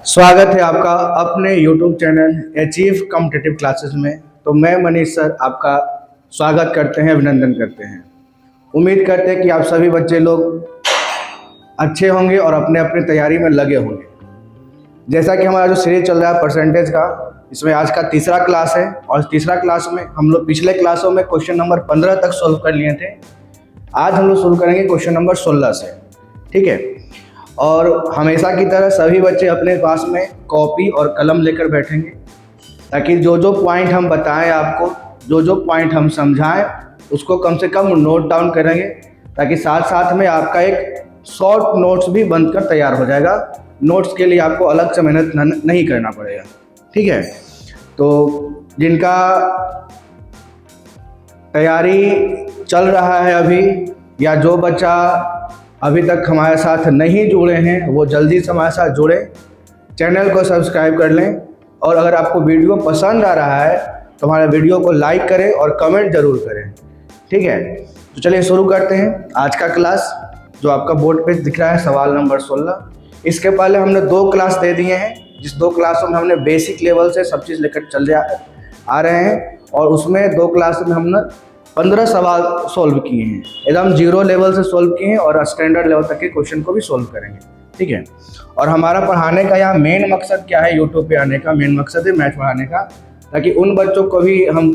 स्वागत है आपका अपने YouTube channel achieve competitive classes में। तो मैं मनीष सर आपका स्वागत करते हैं, अभिनंदन करते हैं। उम्मीद करते हैं कि आप सभी बच्चे लोग अच्छे होंगे और अपने अपने तैयारी में लगे होंगे। जैसा कि हमारा जो सीरीज चल रहा है परसेंटेज का, इसमें आज का तीसरा क्लास है और तीसरा क्लास में हम लोग पिछले क्लासों में क्वेश्चन नंबर 15 तक सोल्व कर लिए थे। आज हम लोग शुरू करेंगे क्वेश्चन नंबर 16 से, ठीक है। और हमेशा की तरह सभी बच्चे अपने पास में कॉपी और कलम लेकर बैठेंगे, ताकि जो जो पॉइंट हम बताएं आपको, जो जो पॉइंट हम समझाएं, उसको कम से कम नोट डाउन करेंगे, ताकि साथ साथ में आपका एक शॉर्ट नोट्स भी बनकर तैयार हो जाएगा। नोट्स के लिए आपको अलग से मेहनत नहीं करना पड़ेगा, ठीक है। तो जिनका तैयारी चल रहा है अभी, या जो बच्चा अभी तक हमारे साथ नहीं जुड़े हैं, वो जल्दी से हमारे साथ जुड़े, चैनल को सब्सक्राइब कर लें। और अगर आपको वीडियो पसंद आ रहा है तो हमारे वीडियो को लाइक करें और कमेंट ज़रूर करें, ठीक है। तो चलिए शुरू करते हैं आज का क्लास। जो आपका बोर्ड पे दिख रहा है सवाल नंबर 16। इसके पहले हमने 2 क्लास दे दिए हैं, जिस 2 क्लासों में हमने बेसिक लेवल से सब चीज़ लेकर चल आ रहे हैं, और उसमें 2 क्लास में हमने 15 सवाल सोल्व किए हैं। एकदम 0 लेवल से सोल्व किए हैं और स्टैंडर्ड लेवल तक के क्वेश्चन को भी सोल्व करेंगे, ठीक है। और हमारा पढ़ाने का यहाँ मेन मकसद क्या है, यूट्यूब पे आने का मेन मकसद है मैथ पढ़ाने का, ताकि उन बच्चों को भी हम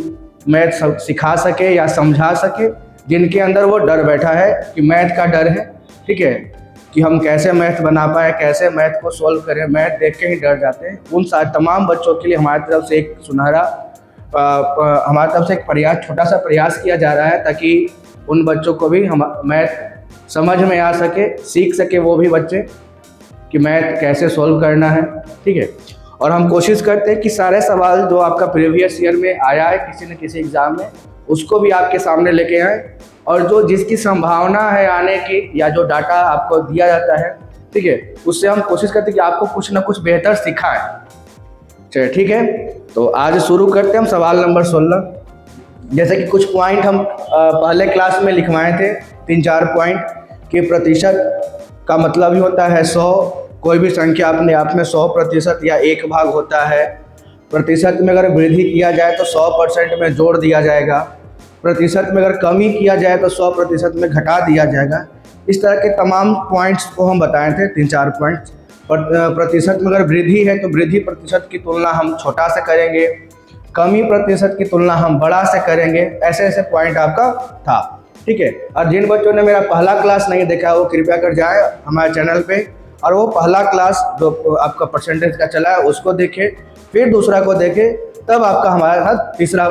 मैथ सिखा सके या समझा सके जिनके अंदर वो डर बैठा है कि मैथ का डर है, ठीक है, कि हम कैसे मैथ बना पाए, कैसे मैथ को सोल्व करें, मैथ देख के ही डर जाते हैं। उन तमाम बच्चों के लिए हमारी तरफ से एक हमारी तरफ से एक प्रयास, छोटा सा प्रयास किया जा रहा है, ताकि उन बच्चों को भी हम मैथ समझ में आ सके, सीख सके वो भी बच्चे कि मैथ कैसे सोल्व करना है, ठीक है। और हम कोशिश करते हैं कि सारे सवाल जो आपका प्रीवियस ईयर में आया है किसी न किसी एग्ज़ाम में, उसको भी आपके सामने लेके आएँ, और जो जिसकी संभावना है आने की, या जो डाटा आपको दिया जाता है, ठीक है, उससे हम कोशिश करते हैं कि आपको कुछ ना कुछ बेहतर सिखाएं। चलिए ठीक है, तो आज शुरू करते हैं हम सवाल नंबर 16। जैसे कि कुछ पॉइंट हम पहले क्लास में लिखवाए थे, 3-4 पॉइंट कि प्रतिशत का मतलब ही होता है 100। कोई भी संख्या अपने आप में 100% या 1 भाग होता है। प्रतिशत में अगर वृद्धि किया जाए तो 100% में जोड़ दिया जाएगा। प्रतिशत में अगर कमी किया जाए तो 100% में घटा दिया जाएगा। इस तरह के तमाम पॉइंट्स को हम बताए थे, 3-4 पॉइंट्स। प्रतिशत में अगर वृद्धि है तो वृद्धि प्रतिशत की तुलना हम छोटा से करेंगे, कमी प्रतिशत की तुलना हम बड़ा से करेंगे। ऐसे ऐसे पॉइंट आपका था, ठीक है। और जिन बच्चों ने मेरा पहला क्लास नहीं देखा वो कृपया कर जाए हमारे चैनल पे, और वो पहला क्लास जो आपका परसेंटेज का चला है उसको देखें, फिर दूसरा को देखें, तब आपका हमारे साथ तीसरा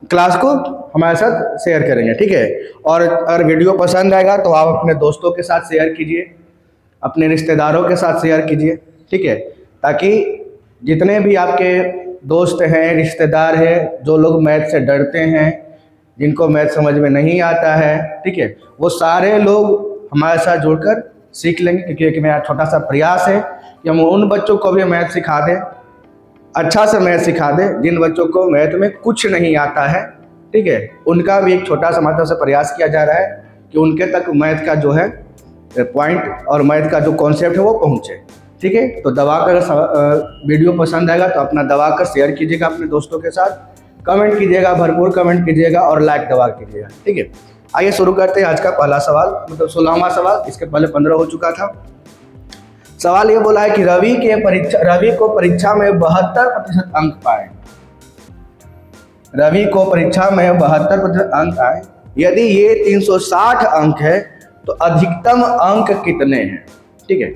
क्लास को हमारे साथ शेयर करेंगे, ठीक है। और अगर वीडियो पसंद आएगा तो आप अपने दोस्तों के साथ शेयर कीजिए, अपने रिश्तेदारों के साथ शेयर कीजिए, ठीक है, ताकि जितने भी आपके दोस्त हैं, रिश्तेदार हैं, जो लोग मैथ से डरते हैं, जिनको मैथ समझ में नहीं आता है, ठीक है, वो सारे लोग हमारे साथ जुड़कर सीख लेंगे। क्योंकि मेरा छोटा सा प्रयास है कि हम उन बच्चों को भी मैथ सिखा दें, अच्छा से मैथ सिखा दें जिन बच्चों को मैथ में कुछ नहीं आता है, ठीक है। उनका भी एक छोटा सा हमारी तरफ से प्रयास किया जा रहा है कि उनके तक मैथ का जो है पॉइंट और मैथ का जो कॉन्सेप्ट है वो पहुँचे, ठीक है। तो दबा कर वीडियो पसंद आएगा तो अपना दबा कर शेयर कीजिएगा अपने दोस्तों के साथ, कमेंट कीजिएगा, भरपूर कमेंट कीजिएगा और लाइक दबा कीजिएगा, ठीक है। आइए शुरू करते हैं आज का पहला सवाल, मतलब 16वां सवाल। इसके पहले 15 हो चुका था। सवाल ये बोला है कि रवि को परीक्षा में 72% अंक पाए। रवि को परीक्षा में 72% अंक आए। यदि ये 360 अंक है तो अधिकतम अंक कितने हैं, ठीक है।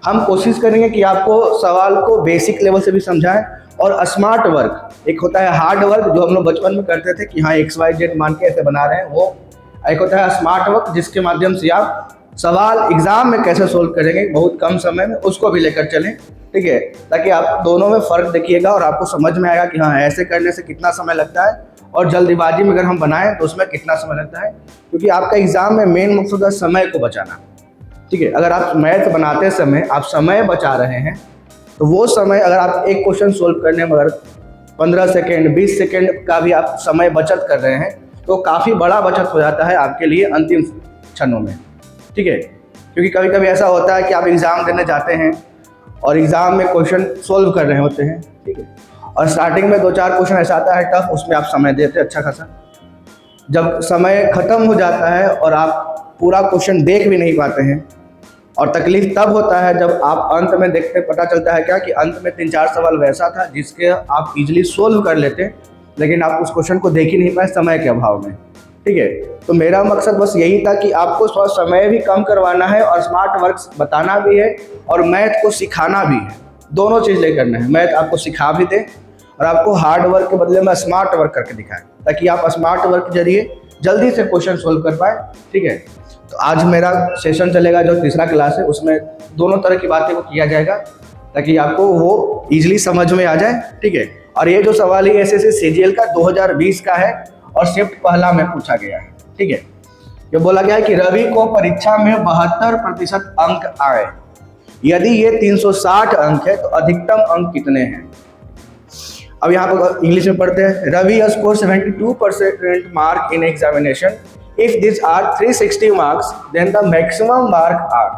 हम कोशिश करेंगे कि आपको सवाल को बेसिक लेवल से भी समझाएं, और स्मार्ट वर्क, एक होता है हार्ड वर्क जो हम लोग बचपन में करते थे कि हाँ XYZ मान के ऐसे बना रहे हैं, वो एक होता है स्मार्ट वर्क जिसके माध्यम से आप सवाल एग्जाम में कैसे सोल्व करेंगे बहुत कम समय में, उसको भी लेकर चलें, ठीक है, ताकि आप दोनों में फ़र्क देखिएगा और आपको समझ में आएगा कि हाँ ऐसे करने से कितना समय लगता है और जल्दीबाजी में अगर हम बनाएं तो उसमें कितना समय लगता है। क्योंकि आपका एग्ज़ाम में मेन मकसद है समय को बचाना, ठीक है। अगर आप मैथ बनाते समय आप समय बचा रहे हैं तो वो समय, अगर आप एक क्वेश्चन सोल्व करने में अगर 15 सेकेंड 20 सेकेंड का भी आप समय बचत कर रहे हैं तो काफ़ी बड़ा बचत हो जाता है आपके लिए अंतिम क्षणों में, ठीक है। क्योंकि कभी कभी ऐसा होता है कि आप एग्ज़ाम देने जाते हैं और एग्ज़ाम में क्वेश्चन सोल्व कर रहे होते हैं, ठीक है। और स्टार्टिंग में 2-4 क्वेश्चन ऐसा आता है टफ, उसमें आप समय देते हैं अच्छा खासा। जब समय ख़त्म हो जाता है और आप पूरा क्वेश्चन देख भी नहीं पाते हैं, और तकलीफ तब होता है जब आप अंत में देखते पता चलता है क्या कि अंत में 3-4 सवाल वैसा था जिसके आप इजीली सोल्व कर लेते, लेकिन आप उस क्वेश्चन को देख ही नहीं पाए समय के अभाव में, ठीक है। तो मेरा मकसद बस यही था कि आपको थोड़ा समय भी कम करवाना है और स्मार्ट वर्क बताना भी है और मैथ को सिखाना भी है, दोनों चीज़ ले करना है। मैथ आपको सिखा भी दें और आपको हार्ड वर्क के बदले में स्मार्ट वर्क करके दिखाएं, ताकि आप स्मार्ट वर्क के जरिए जल्दी से क्वेश्चन सोल्व कर पाए, ठीक है। तो आज मेरा सेशन चलेगा जो तीसरा क्लास है, उसमें दोनों तरह की बातें को किया जाएगा ताकि आपको वो इजीली समझ में आ जाए, ठीक है। और ये जो सवाल है एसएससी सीजीएल का 2020 का है और शिफ्ट पहला में पूछा गया है, ठीक है। ये बोला गया है कि रवि को परीक्षा में 72% अंक आए, यदि ये 360 अंक है तो अधिकतम अंक कितने हैं। अब यहाँ पर इंग्लिश में पढ़ते हैं। Ravi score 72% mark in examination, if this are 360 marks then the maximum mark are.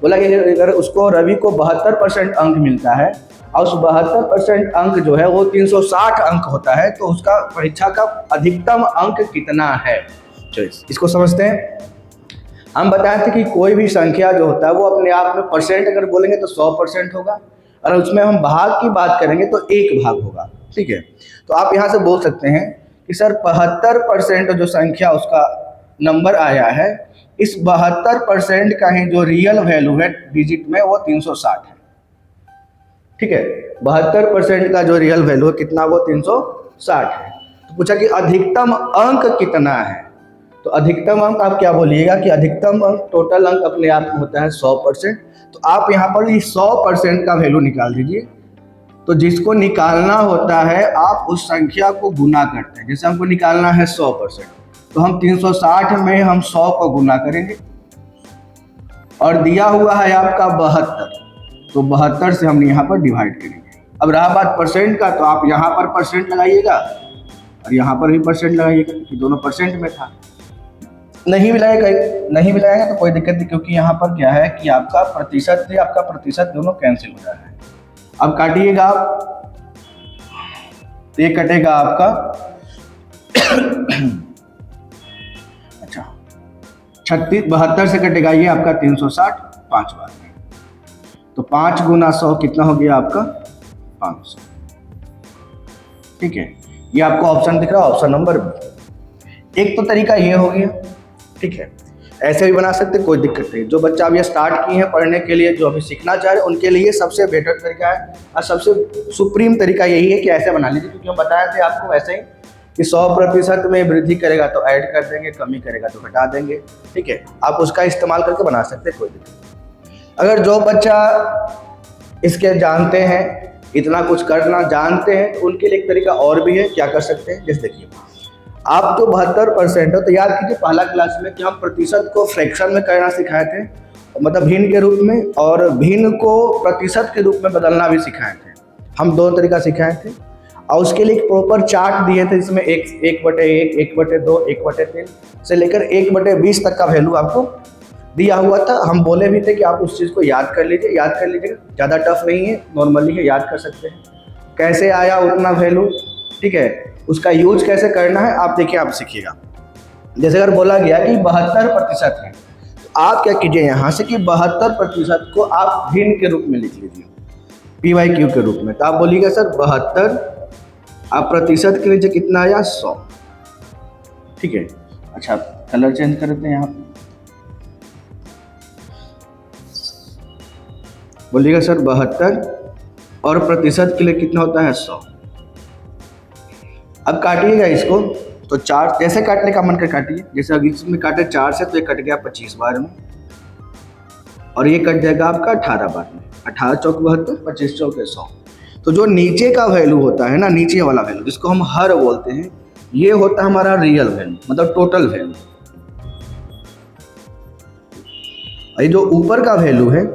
बोला कि अगर उसको रवि को 72% अंक मिलता है और उस 72% अंक जो है वो 360 अंक होता है, तो उसका परीक्षा का अधिकतम अंक कितना है। चलिए इसको समझते हैं। हम बताए थे कि कोई भी संख्या जो होता है वो अपने आप में परसेंट अगर बोलेंगे तो 100% होगा, और उसमें हम भाग की बात करेंगे तो 1 भाग होगा, ठीक है। तो आप यहाँ से बोल सकते हैं कि सर 72% जो संख्या उसका नंबर आया है, इस 72% का ही जो रियल वैल्यू है डिजिट में वो 360 है, ठीक है। 72% का जो रियल वैल्यू है कितना, वो 360 है। तो पूछा कि अधिकतम अंक कितना है, तो अधिकतम अंक आप क्या बोलिएगा कि अधिकतम अंक टोटल अंक अपने आप में होता है 100%। तो आप यहाँ पर 100% का वैल्यू निकाल दीजिए। तो जिसको निकालना होता है आप उस संख्या को गुना करते हैं। जैसे हमको निकालना है 100%, तो हम 360 में हम 100 को गुना करेंगे, और दिया हुआ है आपका 72, तो 72 से हम यहाँ पर डिवाइड करेंगे। अब रहा बात परसेंट का, तो आप यहाँ पर परसेंट लगाइएगा और यहाँ पर भी परसेंट लगाइएगा, कि दोनों परसेंट में था। नहीं मिलाएगा तो कोई दिक्कत नहीं, क्योंकि यहाँ पर क्या है कि आपका प्रतिशत से आपका प्रतिशत दोनों कैंसिल हो रहा है। अब काटिएगा आप, तो ये कटेगा आपका अच्छा 72 से कटेगा ये आपका 360 5 बार में, तो 5 गुना 100 कितना हो गया आपका 500, ठीक है। ये आपको ऑप्शन दिख रहा है, ऑप्शन नंबर बी। एक तो तरीका ये हो गया, ठीक है। ऐसे भी बना सकते, कोई दिक्कत नहीं। जो बच्चा अभी स्टार्ट किए हैं पढ़ने के लिए, जो अभी सीखना चाह रहे हैं, उनके लिए सबसे बेटर तरीका है और सबसे सुप्रीम तरीका यही है कि ऐसे बना लीजिए, क्योंकि हम बताए थे आपको वैसे ही कि 100% में वृद्धि करेगा तो ऐड कर देंगे, कमी करेगा तो घटा देंगे, ठीक है। आप उसका इस्तेमाल करके बना सकते हैं, कोई दिक्कत नहीं। अगर जो बच्चा इसके जानते हैं, इतना कुछ करना जानते हैं, तो उनके लिए एक तरीका और भी है, क्या कर सकते हैं। जैसे देखिए आप तो 72% हो, तो याद कीजिए पहला क्लास में कि हम प्रतिशत को फ्रैक्शन में करना सिखाए थे, मतलब भिन्न के रूप में, और भिन्न को प्रतिशत के रूप में बदलना भी सिखाए थे। हम 2 तरीका सिखाए थे और उसके लिए एक प्रॉपर चार्ट दिए थे, जिसमें 1/1, 1/2, 1/3 से लेकर 1/20 तक का वैल्यू आपको दिया हुआ था। हम बोले भी थे कि आप उस चीज़ को याद कर लीजिएगा, ज़्यादा टफ नहीं है, नॉर्मली है, याद कर सकते हैं। कैसे आया उतना वैल्यू, ठीक है, उसका यूज कैसे करना है आप देखिए, आप सीखिएगा। जैसे अगर बोला गया कि 72% है, तो आप क्या कीजिए यहाँ से कि 72% को आप भिन्न के रूप में लिख लीजिए, PYQ के रूप में। तो आप बोलिएगा सर 72, आप प्रतिशत के नीचे कितना आया 100, ठीक है। अच्छा कलर चेंज कर देते हैं यहाँ पे, बोलिएगा सर 72 और प्रतिशत के लिए कितना होता है 100। अब काटिएगा इसको, तो 4 जैसे काटने का मन कर काटिए। जैसे अभी इसमें काटे 4 से, तो ये कट गया 25 बार में, और ये कट जाएगा आपका 18 बार में। 18 चौक 72, 25 चौक 100। तो जो नीचे का वैल्यू होता है ना, नीचे वाला वैल्यू जिसको हम हर बोलते हैं, ये होता है हमारा रियल वैल्यू, मतलब टोटल वैल्यू। ये जो ऊपर का वैल्यू है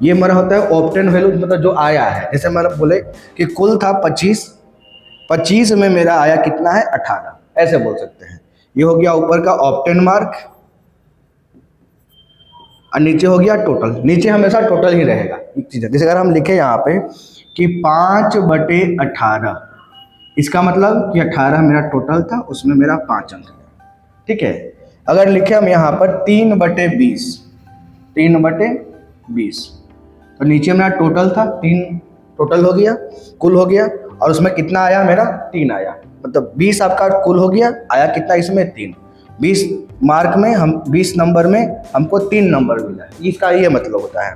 ये हमारा होता है ऑप्टेन वैल्यू, मतलब जो आया है। जैसे हमारा बोले कि कुल था 25 में मेरा आया कितना है 18, ऐसे बोल सकते हैं। ये हो गया ऊपर का ऑप्टेन मार्क, और नीचे हो गया टोटल। नीचे हमेशा टोटल ही रहेगा एक चीज़ है। जैसे अगर हम लिखें यहाँ पे कि 5/18, इसका मतलब कि 18 मेरा टोटल था, उसमें मेरा 5 अंक है। ठीक है। अगर लिखे हम यहाँ पर 3/20, 3/20, तो नीचे मेरा टोटल था 3, टोटल हो गया, कुल हो गया, और उसमें कितना आया मेरा 3 आया। मतलब 20 आपका कुल हो गया, आया कितना इसमें 3। 20 मार्क में हम 20 नंबर में हमको 3 नंबर मिला है, इसका ये मतलब होता है।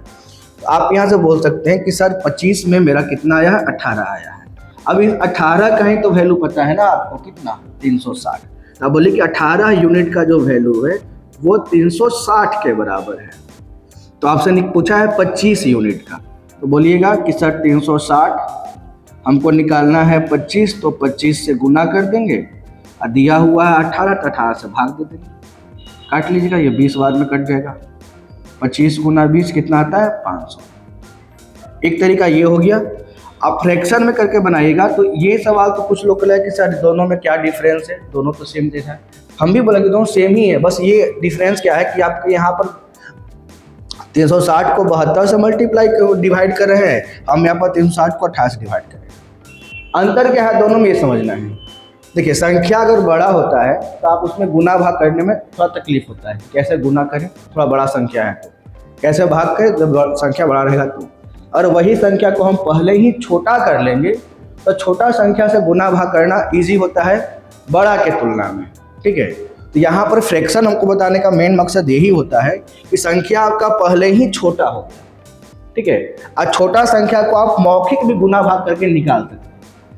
तो आप यहाँ से बोल सकते हैं कि सर 25 में मेरा कितना आया है, 18 आया है। अब इस 18 का ही तो वैल्यू पता है ना आपको, कितना 360। तो आप बोलिए कि 18 यूनिट का जो वैल्यू है वो 360 के बराबर है। तो आपसे पूछा है 25 यूनिट का, तो बोलिएगा कि सर 360 हमको निकालना है 25, तो 25 से गुना कर देंगे, और दिया हुआ है 18, तो 18 से भाग दे देंगे। काट लीजिएगा, ये 20 बाद में कट जाएगा। 25 गुना 20 कितना आता है, 500। एक तरीका ये हो गया। आप फ्रैक्शन में करके बनाइएगा। तो ये सवाल तो कुछ लोग कहे कि सर दोनों में क्या डिफरेंस है, दोनों तो सेम जैसा है। हम भी बोलेंगे दोनों सेम ही है, बस ये डिफरेंस क्या है कि आपके यहाँ पर 360 को 72 से डिवाइड कर रहे हैं, हम यहाँ पर 360 को 28 डिवाइड कर रहे हैं। अंतर क्या है दोनों में, ये समझना है। देखिए, संख्या अगर बड़ा होता है तो आप उसमें गुना भाग करने में थोड़ा तकलीफ होता है। कैसे गुना करें, थोड़ा बड़ा संख्या है तो कैसे भाग करें, जब संख्या बड़ा रहेगा तो। और वही संख्या को हम पहले ही छोटा कर लेंगे तो छोटा संख्या से गुना भाग करना ईजी होता है बड़ा के तुलना में। ठीक है। तो यहाँ पर फ्रैक्शन हमको बताने का मेन मकसद यही होता है कि संख्या आपका पहले ही छोटा हो गया। ठीक है। और छोटा संख्या को आप मौखिक भी गुना भाग करके निकाल सकते हैं।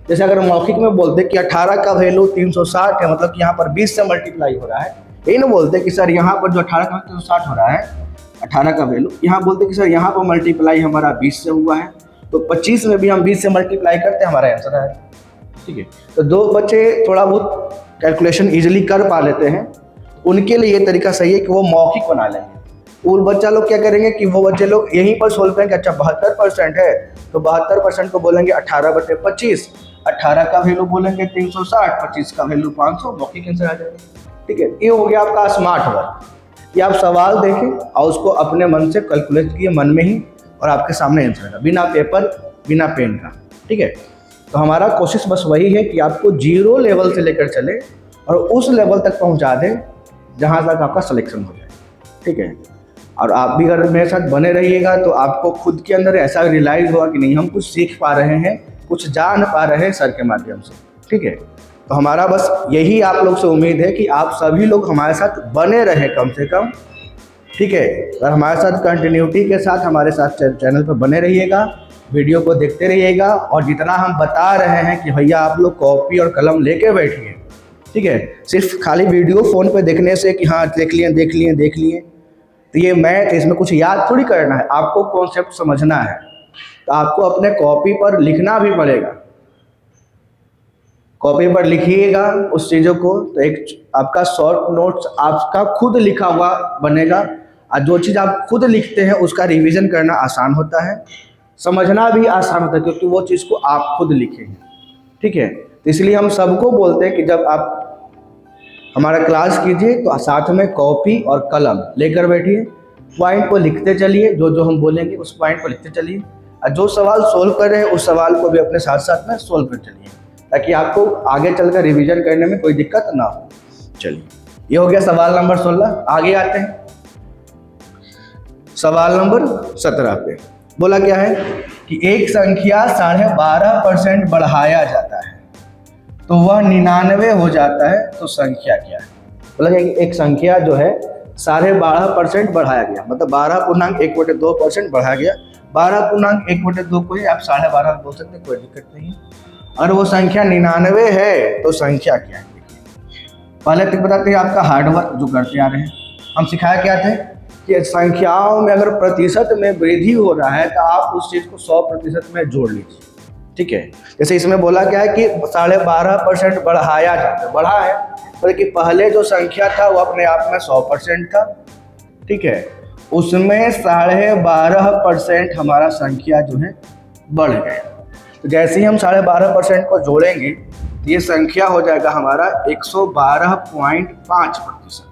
जैसे अगर मौखिक में बोलते कि 18 का वैल्यू 360 है, मतलब कि यहाँ पर 20 से मल्टीप्लाई हो रहा है, यही ना बोलते कि सर यहाँ पर जो 18 का 360 हो रहा है, 18 का वैल्यू, यहाँ बोलते कि सर यहाँ पर मल्टीप्लाई हमारा 20 से हुआ है, तो 25 में भी हम 20 से मल्टीप्लाई करते हैं, हमारा आंसर है। ठीक है। तो दो बच्चे थोड़ा बहुत कैलकुलेशन इजीली कर पा लेते हैं, उनके लिए ये तरीका सही है कि वो मौखिक बना लेंगे। वो बच्चा लोग क्या करेंगे कि वो बच्चे लोग यहीं पर सोल्व करेंगे। अच्छा 72% है, तो 72% को बोलेंगे 18/25, 18 का वैल्यू बोलेंगे 360, 25 का वैल्यू 500, मौखिक आंसर आ जाएगा। ठीक है। ये हो गया आपका स्मार्ट वर्क, कि आप सवाल देखें और उसको अपने मन से कैलकुलेट किए, मन में ही, और आपके सामने आंसर आएगा, बिना पेपर बिना पेन का। ठीक है। तो हमारा कोशिश बस वही है कि आपको 0 लेवल से लेकर चले और उस लेवल तक पहुंचा दें जहां तक आपका सिलेक्शन हो जाए। ठीक है। और आप भी अगर मेरे साथ बने रहिएगा तो आपको खुद के अंदर ऐसा रियलाइज होगा कि नहीं, हम कुछ सीख पा रहे हैं, कुछ जान पा रहे हैं सर के माध्यम से। ठीक है। तो हमारा बस यही आप लोग से उम्मीद है कि आप सभी लोग हमारे साथ बने रहें कम से कम। ठीक है। और हमारे साथ कंटिन्यूटी के साथ हमारे साथ चैनल पर बने रहिएगा, वीडियो को देखते रहिएगा, और जितना हम बता रहे हैं कि भैया आप लोग कॉपी और कलम लेके बैठिए। ठीक है। सिर्फ खाली वीडियो फ़ोन पे देखने से कि हाँ देख लिए, तो ये मैथ, इसमें कुछ याद थोड़ी करना है, आपको कॉन्सेप्ट समझना है। तो आपको अपने कॉपी पर लिखना भी पड़ेगा, कॉपी पर लिखिएगा उस चीज़ों को, तो एक आपका शॉर्ट नोट्स आपका खुद लिखा हुआ बनेगा। और जो चीज़ आप खुद लिखते हैं उसका रिवीजन करना आसान होता है, समझना भी आसान होता है, क्योंकि वो चीज़ को आप खुद लिखे हैं। ठीक है। तो इसलिए हम सबको बोलते हैं कि जब आप हमारा क्लास कीजिए तो साथ में कॉपी और कलम लेकर बैठिए, पॉइंट को लिखते चलिए, जो जो हम बोलेंगे उस पॉइंट को लिखते चलिए, और जो सवाल सोल्व कर रहे हैं उस सवाल को भी अपने साथ साथ में सोल्व कर चलिए, ताकि आपको आगे चलकर रिवीजन करने में कोई दिक्कत ना हो। चलिए, ये हो गया सवाल नंबर 16। आगे आते हैं सवाल नंबर 17 पे। बोला क्या है कि एक संख्या 12.5% बढ़ाया जाता है तो वह 99 हो जाता है, तो संख्या क्या है। बोला कि एक संख्या जो है 12.5% बढ़ाया गया, मतलब 12.1/2% बढ़ाया गया। 12.1/2 को ही आप 12.5 बोल सकते हैं, कोई दिक्कत नहीं। और वो संख्या 99 है, तो संख्या क्या है। पहले तक बताते हैं आपका हार्डवर्क जो करते आ रहे हैं। हम सिखाया क्या थे कि संख्याओं में अगर प्रतिशत में वृद्धि हो रहा है तो आप उस चीज़ को 100% में जोड़ लीजिए। ठीक है। जैसे इसमें बोला क्या है कि 12.5% बढ़ाया जाता है, बढ़ा है, मतलब कि पहले जो संख्या था वो अपने आप में 100% था। ठीक है। उसमें 12.5% हमारा संख्या जो है बढ़ गया। तो जैसे ही हम 12.5% को जोड़ेंगे तो ये संख्या हो जाएगा हमारा 112.5%।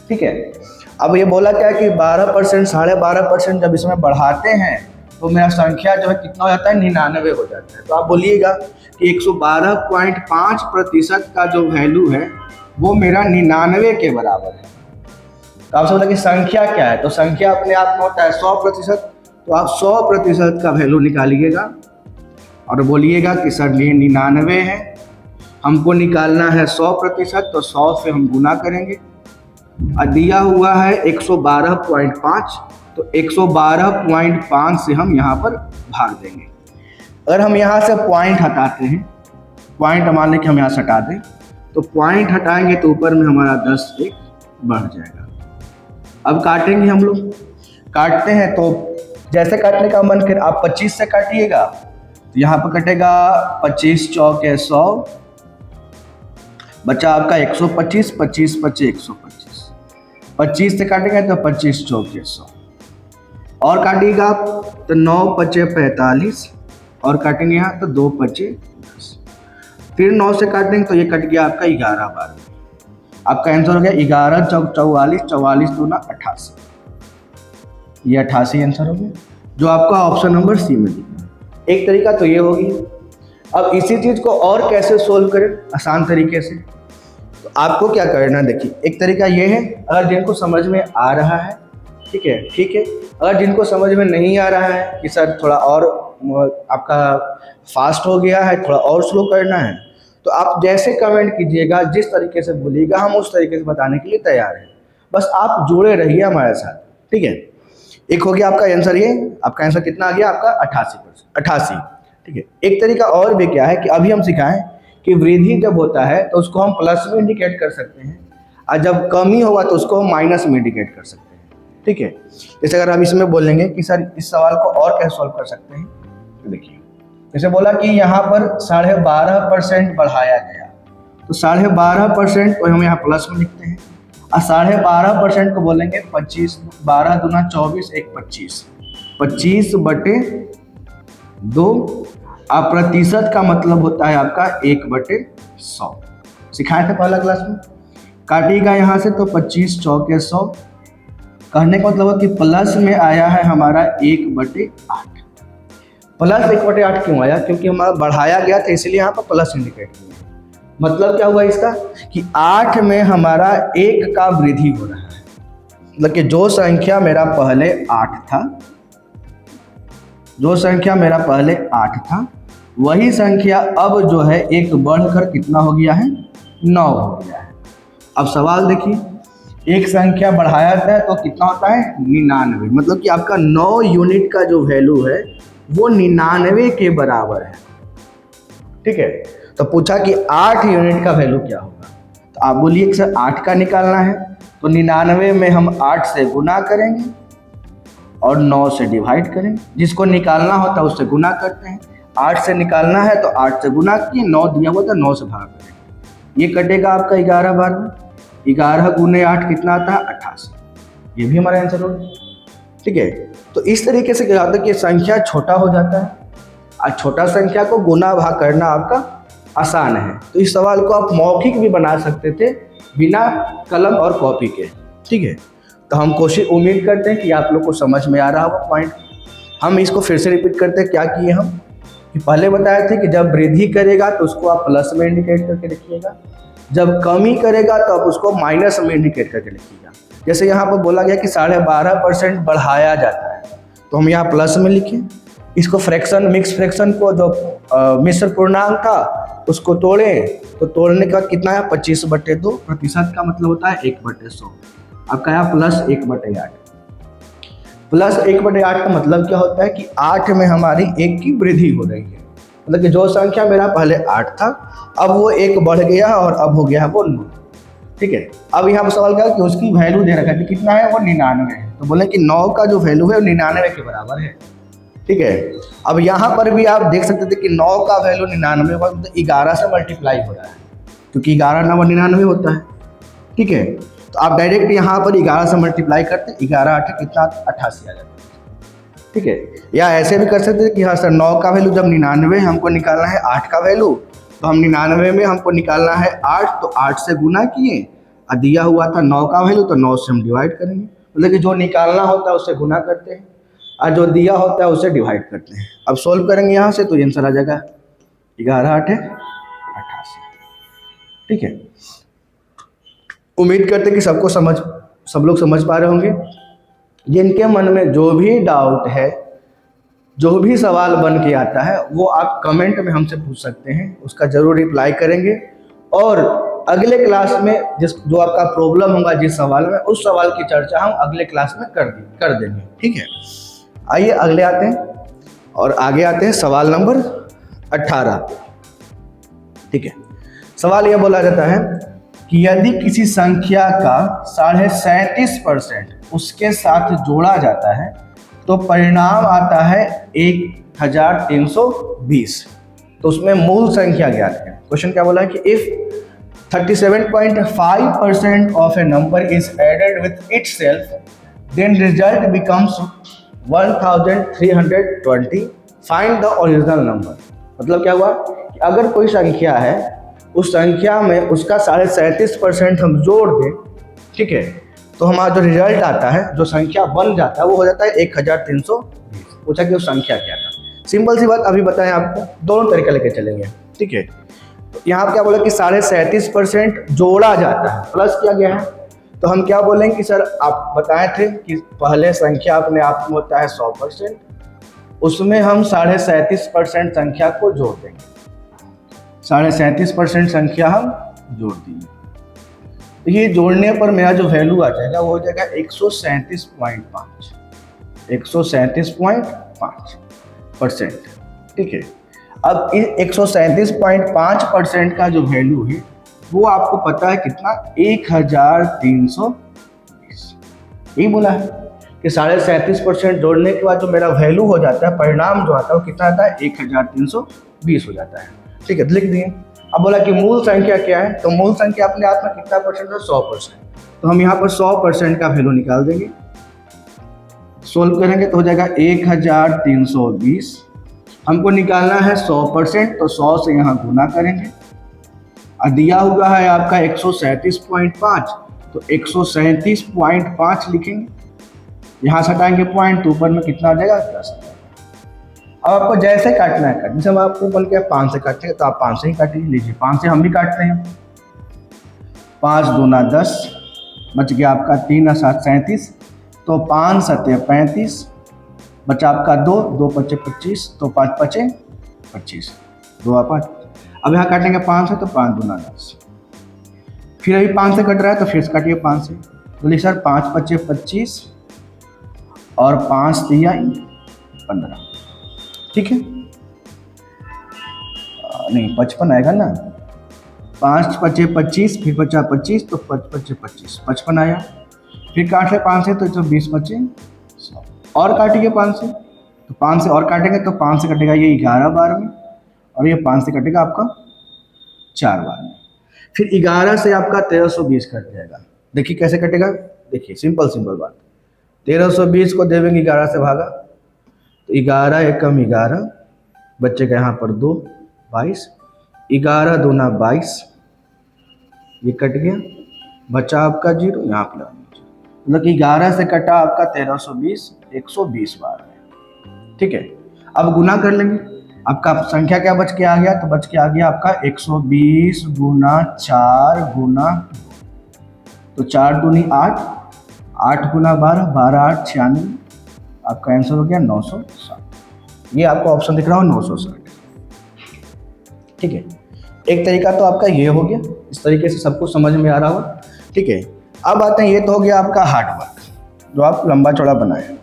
ठीक है। अब ये बोला क्या कि 12%, 12.5% जब इसमें बढ़ाते हैं तो मेरा संख्या जो है कितना हो जाता है, 99 हो जाता है। तो आप बोलिएगा कि 112.5% का जो वैल्यू है वो मेरा 99 के बराबर है। तो आपसे बोला कि संख्या क्या है, तो संख्या अपने आप में होता है 100%। तो आप 100% का वैल्यू निकालिएगा और बोलिएगा कि सर ये 99 है, हमको निकालना है 100%, तो 100 से हम गुना करेंगे और दिया हुआ है 112.5, तो 112.5 से हम यहाँ पर भाग देंगे। अगर हम यहाँ से पॉइंट हटाते हैं, पॉइंट मान लें कि हम यहाँ से हटा दें, तो पॉइंट हटाएंगे तो ऊपर में हमारा 10 एक बढ़ जाएगा। अब काटेंगे हम लोग, काटते हैं तो जैसे काटने का मन करे आप 25 से काटिएगा, तो यहाँ पर कटेगा 25 चौके 100, बचा आपका 125, 25 पचे 125, 25 से काटेंगे तो 25 चौके 100, और काटिएगा आप तो 9 पचे 45, और काटेंगे यहाँ तो 2 पचे 10, फिर 9 से काटेंगे तो ये कट गया आपका 11 12, आपका आंसर हो गया 11 चौक 44, 44 दूना 88, ये 88 आंसर हो गया, जो आपका ऑप्शन नंबर सी में दिखा। एक तरीका तो ये होगी। अब इसी चीज़ को और कैसे सोल्व करें आसान तरीके से, तो आपको क्या करना, देखिए एक तरीका ये है, अगर जिनको समझ में आ रहा है ठीक है, अगर जिनको समझ में नहीं आ रहा है कि सर थोड़ा और आपका फास्ट हो गया है, थोड़ा और स्लो करना है, तो आप जैसे कमेंट कीजिएगा, जिस तरीके से बोलिएगा हम उस तरीके से बताने के लिए तैयार हैं। बस आप जुड़े रहिए हमारे साथ, ठीक है। एक हो गया आपका आंसर, ये आपका आंसर कितना आ गया आपका 88, ठीक है। एक तरीका और भी क्या है कि अभी हम सिखाएं कि वृद्धि जब होता है तो उसको हम प्लस में इंडिकेट कर सकते हैं, और जब कमी होगा तो उसको हम माइनस में इंडिकेट कर सकते हैं, ठीक है। जैसे अगर हम इसमें बोलेंगे कि सर इस सवाल को और कैसे सॉल्व कर सकते हैं, तो देखिए जैसे बोला कि यहाँ पर 12.5% बढ़ाया गया, तो 12.5% को हम यहाँ प्लस में लिखते हैं, और 12.5% को बोलेंगे 25, 12 दूना 24 एक 25, 25/2, अब प्रतिशत का मतलब होता है आपका 1/100, सिखाए थे पहला क्लास में। काटिएगा यहाँ से तो 25 चौके 100, कहने का मतलब है कि प्लस में आया है हमारा 1/8। प्लस 1/8 क्यों आया, क्योंकि हमारा बढ़ाया गया था इसलिए यहाँ पर प्लस इंडिकेट किया। मतलब क्या हुआ इसका कि 8 में हमारा 1 का वृद्धि हो रहा है, मतलब कि जो संख्या मेरा पहले 8 था, वही संख्या अब जो है 1 बढ़कर कितना हो गया है, 9 हो गया है। अब सवाल देखिए, एक संख्या बढ़ाया जाता है तो कितना होता है 99, मतलब कि आपका 9 यूनिट का जो वैल्यू है वो 99 के बराबर है, ठीक है। तो पूछा कि 8 यूनिट का वैल्यू क्या होगा, तो आप बोलिए कि सर 8 का निकालना है, तो 99 में हम 8 से गुना करेंगे और 9 से डिवाइड करेंगे, जिसको निकालना होता है उससे गुना करते हैं। 8 से निकालना है तो 8 से गुना किए, 9 दिया हुआ था 9 से भाग करेंगे, ये कटेगा आपका 11 बार में, 11 गुने 8 कितना आता है 88, ये भी हमारा आंसर होगा, ठीक है। तो इस तरीके से क्या होता है कि संख्या छोटा हो जाता है, और छोटा संख्या को गुना भाग करना आपका आसान है। तो इस सवाल को आप मौखिक भी बना सकते थे बिना कलम और कॉपी के, ठीक है। तो हम उम्मीद करते हैं कि आप लोग को समझ में आ रहा होगा पॉइंट। हम इसको फिर से रिपीट करते हैं, क्या किए हम कि पहले बताए थे कि जब वृद्धि करेगा तो उसको आप प्लस में इंडिकेट करके लिखिएगा, जब कमी करेगा तो आप उसको माइनस में इंडिकेट करके लिखिएगा। जैसे यहाँ पर बोला गया कि 12.5% बढ़ाया जाता है, तो हम यहाँ प्लस में लिखें। इसको फ्रैक्शन, मिक्स फ्रैक्शन को जो मिश्र पूर्णांक था उसको तोड़ें, तो तोड़ने के बाद कितना है 25/2, प्रतिशत का मतलब होता है 1/100, आपका यहाँ प्लस 1/8। प्लस 1/8 का मतलब क्या होता है कि 8 में हमारी 1 की वृद्धि हो रही है, मतलब कि जो संख्या मेरा पहले 8 था अब वो 1 बढ़ गया और अब हो गया है वो 9, ठीक है। अब यहाँ पर सवाल क्या है कि उसकी वैल्यू दे रखा है, कितना है वो 99 है, तो बोले कि 9 का जो वैल्यू है वो 99 के बराबर है, ठीक है। अब यहाँ पर भी आप देख सकते थे कि 9 का वैल्यू 99 होगा, मतलब 11 से मल्टीप्लाई हो रहा है, क्योंकि 11 9 99 होता है, ठीक है। तो आप डायरेक्ट यहाँ पर 11 से मल्टीप्लाई करते, 11 8 कितना 88 आ जाता है, ठीक है। या ऐसे भी कर सकते थे कि हाँ सर 9 का वैल्यू जब 99 हमको निकालना है 8 का वैल्यू, तो हम 99 में हमको निकालना है 8, तो 8 से गुना किए और दिया हुआ था 9 का वैल्यू, तो 9 से हम डिवाइड करेंगे, मतलब कि जो निकालना होता है उससे गुना करते हैं और जो दिया होता है उससे डिवाइड करते हैं। अब सोल्व करेंगे यहाँ से तो आंसर आ जाएगा 11 8 88। ठीक है, उम्मीद करते हैं कि सब लोग समझ पा रहे होंगे। जिनके मन में जो भी डाउट है, जो भी सवाल बन के आता है, वो आप कमेंट में हमसे पूछ सकते हैं, उसका जरूर रिप्लाई करेंगे। और अगले क्लास में जो आपका प्रॉब्लम होगा जिस सवाल में, उस सवाल की चर्चा हम अगले क्लास में कर देंगे। ठीक है, आइए अगले आते हैं और आगे आते हैं सवाल नंबर 18। ठीक है, सवाल यह बोला जाता है कि यदि किसी संख्या का 37.5% उसके साथ जोड़ा जाता है तो परिणाम आता है 1320। तो उसमें मूल संख्या ज्ञात है। क्वेश्चन क्या बोला है कि if 37.5% of a number is added with itself then result becomes 1320, find the original number. मतलब क्या हुआ कि अगर कोई संख्या है, उस संख्या में उसका 37.5% हम जोड़ दें, ठीक है, तो हमारा जो रिजल्ट आता है, जो संख्या बन जाता है, वो हो जाता है 1320। पूछा कि वो संख्या क्या था। सिंपल सी बात अभी बताएं आपको, दोनों तरीके लेके चलेंगे। ठीक है, तो यहाँ क्या बोला कि 37.5% जोड़ा जाता है, प्लस किया गया है, तो हम क्या बोलेंगे कि सर आप बताए थे कि पहले संख्या अपने आप में होता है 100%, उसमें हम 37.5% संख्या को जोड़ देंगे। 37.5% संख्या हम जोड़ देंगे, तो ये जोड़ने पर मेरा जो वैल्यू आ जाएगा वो हो जाएगा 137.5, 137.5%। ठीक है, अब इस 137.5% का जो वैल्यू है वो आपको पता है कितना, 1320। यही बोला है कि 37.5% जोड़ने के बाद जो मेरा वैल्यू हो जाता है, परिणाम जो आता है वो कितना आता है, 1320 हो जाता है। ठीक है, लिख दिए। अब बोला कि मूल संख्या क्या है, तो मूल संख्या अपने आप में कितना परसेंट है, 100%। तो हम यहाँ पर 100% का वैल्यू निकाल देंगे, सोल्व करेंगे तो हो जाएगा 1320। हमको निकालना है 100%, तो 100 से यहाँ गुना करेंगे और दिया हुआ है आपका 137.5, तो 137.5 लिखेंगे, यहाँ से हटाएंगे पॉइंट, तो ऊपर में कितना आ जाएगा, 10। अब आपको जैसे काटना है काट, जैसे हम आपको बोल के 5 से काटेंगे तो आप 5 से ही काटिए। लीजिए 5 से हम भी काटते हैं, 5 दूना 10, बच गया आपका 3 और 7 37, तो 5 7 35, बचा आपका 2 2 5 25, तो 5 5 25, 2 आप 5। अब यहाँ काटेंगे 5 से, तो 5 दूना 10, फिर अभी 5 से कट रहा है तो फिर से काटिए 5 से। बोलिए सर 5 5 25 और 5 3 15। ठीक है, नहीं 55 आएगा ना, 5 5 25, फिर 50 25, तो 5 5 25 55 आया। फिर काट ले 5 से, तो 20 25 100, और काटिए 5 से, तो 5 से और काटेंगे तो 5 से कटेगा ये 11 बार में, और ये 5 से कटेगा आपका 4 बार में। फिर 11 से आपका 1320 कट जाएगा। देखिए कैसे कटेगा, देखिए सिंपल बात, 1320 को देवेंगे 11 से भागा, तो 11 एकम 11, बच्चे का यहाँ पर 2 22, 11 दूना 22, ये कट गया, बचा आपका 0, यहाँ पर मतलब कि 11 से कटा आपका 1320, 120 बार है। ठीक है, अब गुना कर लेंगे, आपका संख्या क्या बच के आ गया, तो बच के आ गया आपका 120 गुना 4 गुना 2, तो 4 दूनी 8, 8 गुना 12, 12 8 96, आपका आंसर हो गया 960। ये आपको ऑप्शन दिख रहा हो 960। ठीक है, एक तरीका तो आपका ये हो गया, इस तरीके से सबको समझ में आ रहा होगा। ठीक है, अब आते हैं, ये तो हो गया आपका हार्ड वर्क जो आप लंबा चौड़ा बनाए।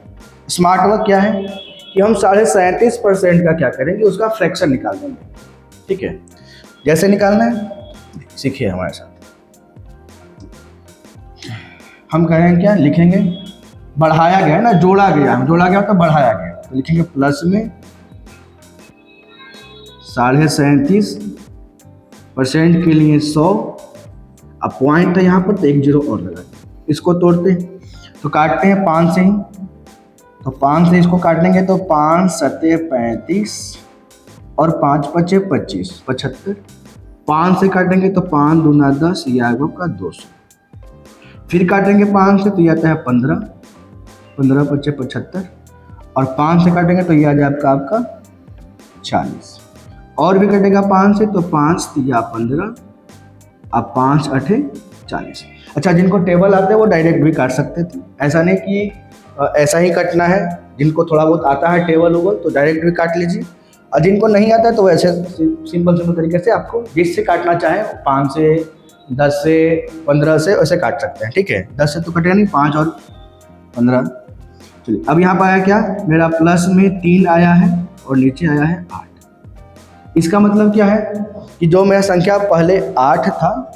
स्मार्ट वर्क क्या है कि हम 37.5% का क्या करेंगे, उसका फ्रैक्शन निकाल देंगे। ठीक है, जैसे निकालना है सीखिए हमारे साथ। हम करेंगे क्या, लिखेंगे, बढ़ाया गया ना, जोड़ा गया तो बढ़ाया गया, तो लिखेंगे प्लस में 37.5% के लिए 100, अब पॉइंट है यहाँ पर तो 1 0 और लगा, इसको तोड़ते हैं तो काटते हैं 5 से ही, तो 5 से इसको काट लेंगे तो 5 7 35 और 5 5 25 75, 5 से काटेंगे तो 5 दूना 10, ये आएगा आपका 200। फिर काटेंगे 5 से तो ये आता है 15, 15 पच्चे 75, और 5 से काटेंगे तो ये आ जाए आपका 40, और भी कटेगा 5 से तो 5 या 15, अब 5 8 40। अच्छा, जिनको टेबल आते हैं वो डायरेक्ट भी काट सकते थे, ऐसा नहीं कि ऐसा ही कटना है। जिनको थोड़ा बहुत आता है टेबल उबल तो डायरेक्ट भी काट लीजिए, और जिनको नहीं आता है तो वैसे सिंपल तरीके से आपको जिससे काटना चाहें 5 से 10 से 15 से वैसे काट सकते हैं। ठीक है, 10 से तो कटेगा नहीं, 5 और 15। चलिए, अब यहाँ पर आया क्या, मेरा प्लस में 3 आया है और नीचे आया है 8। इसका मतलब क्या है कि जो मेरा संख्या पहले 8 था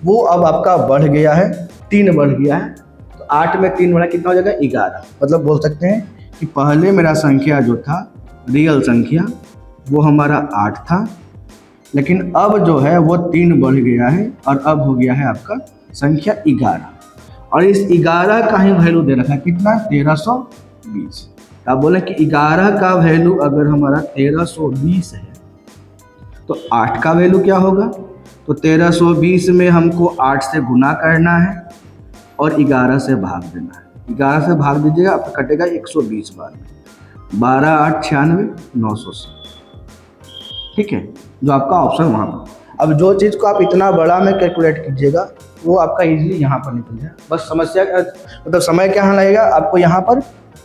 वो अब आपका बढ़ गया है, 3 बढ़ गया है। तो 8 में 3 बढ़ा कितना हो जाएगा 11। मतलब बोल सकते हैं कि पहले मेरा संख्या जो था रियल संख्या वो हमारा 8 था, लेकिन अब जो है वो 3 बढ़ गया है और अब हो गया है आपका संख्या 11। और इस 11 का ही वैल्यू दे रखा है कितना, 1320। आप बोले कि 11 का वैल्यू अगर हमारा 1320 है तो 8 का वैल्यू क्या होगा, तो 1320 में हमको 8 से गुना करना है और 11 से भाग देना है। 11 से भाग दीजिएगा, आपका कटेगा 120 बार में, 12 8 96 980। ठीक है, जो आपका ऑप्शन वहाँ पर। अब जो चीज़ को आप इतना बड़ा में कैलकुलेट कीजिएगा वो आपका इजीली यहाँ पर निकल जाए। बस समस्या मतलब समय क्या लगेगा आपको यहाँ पर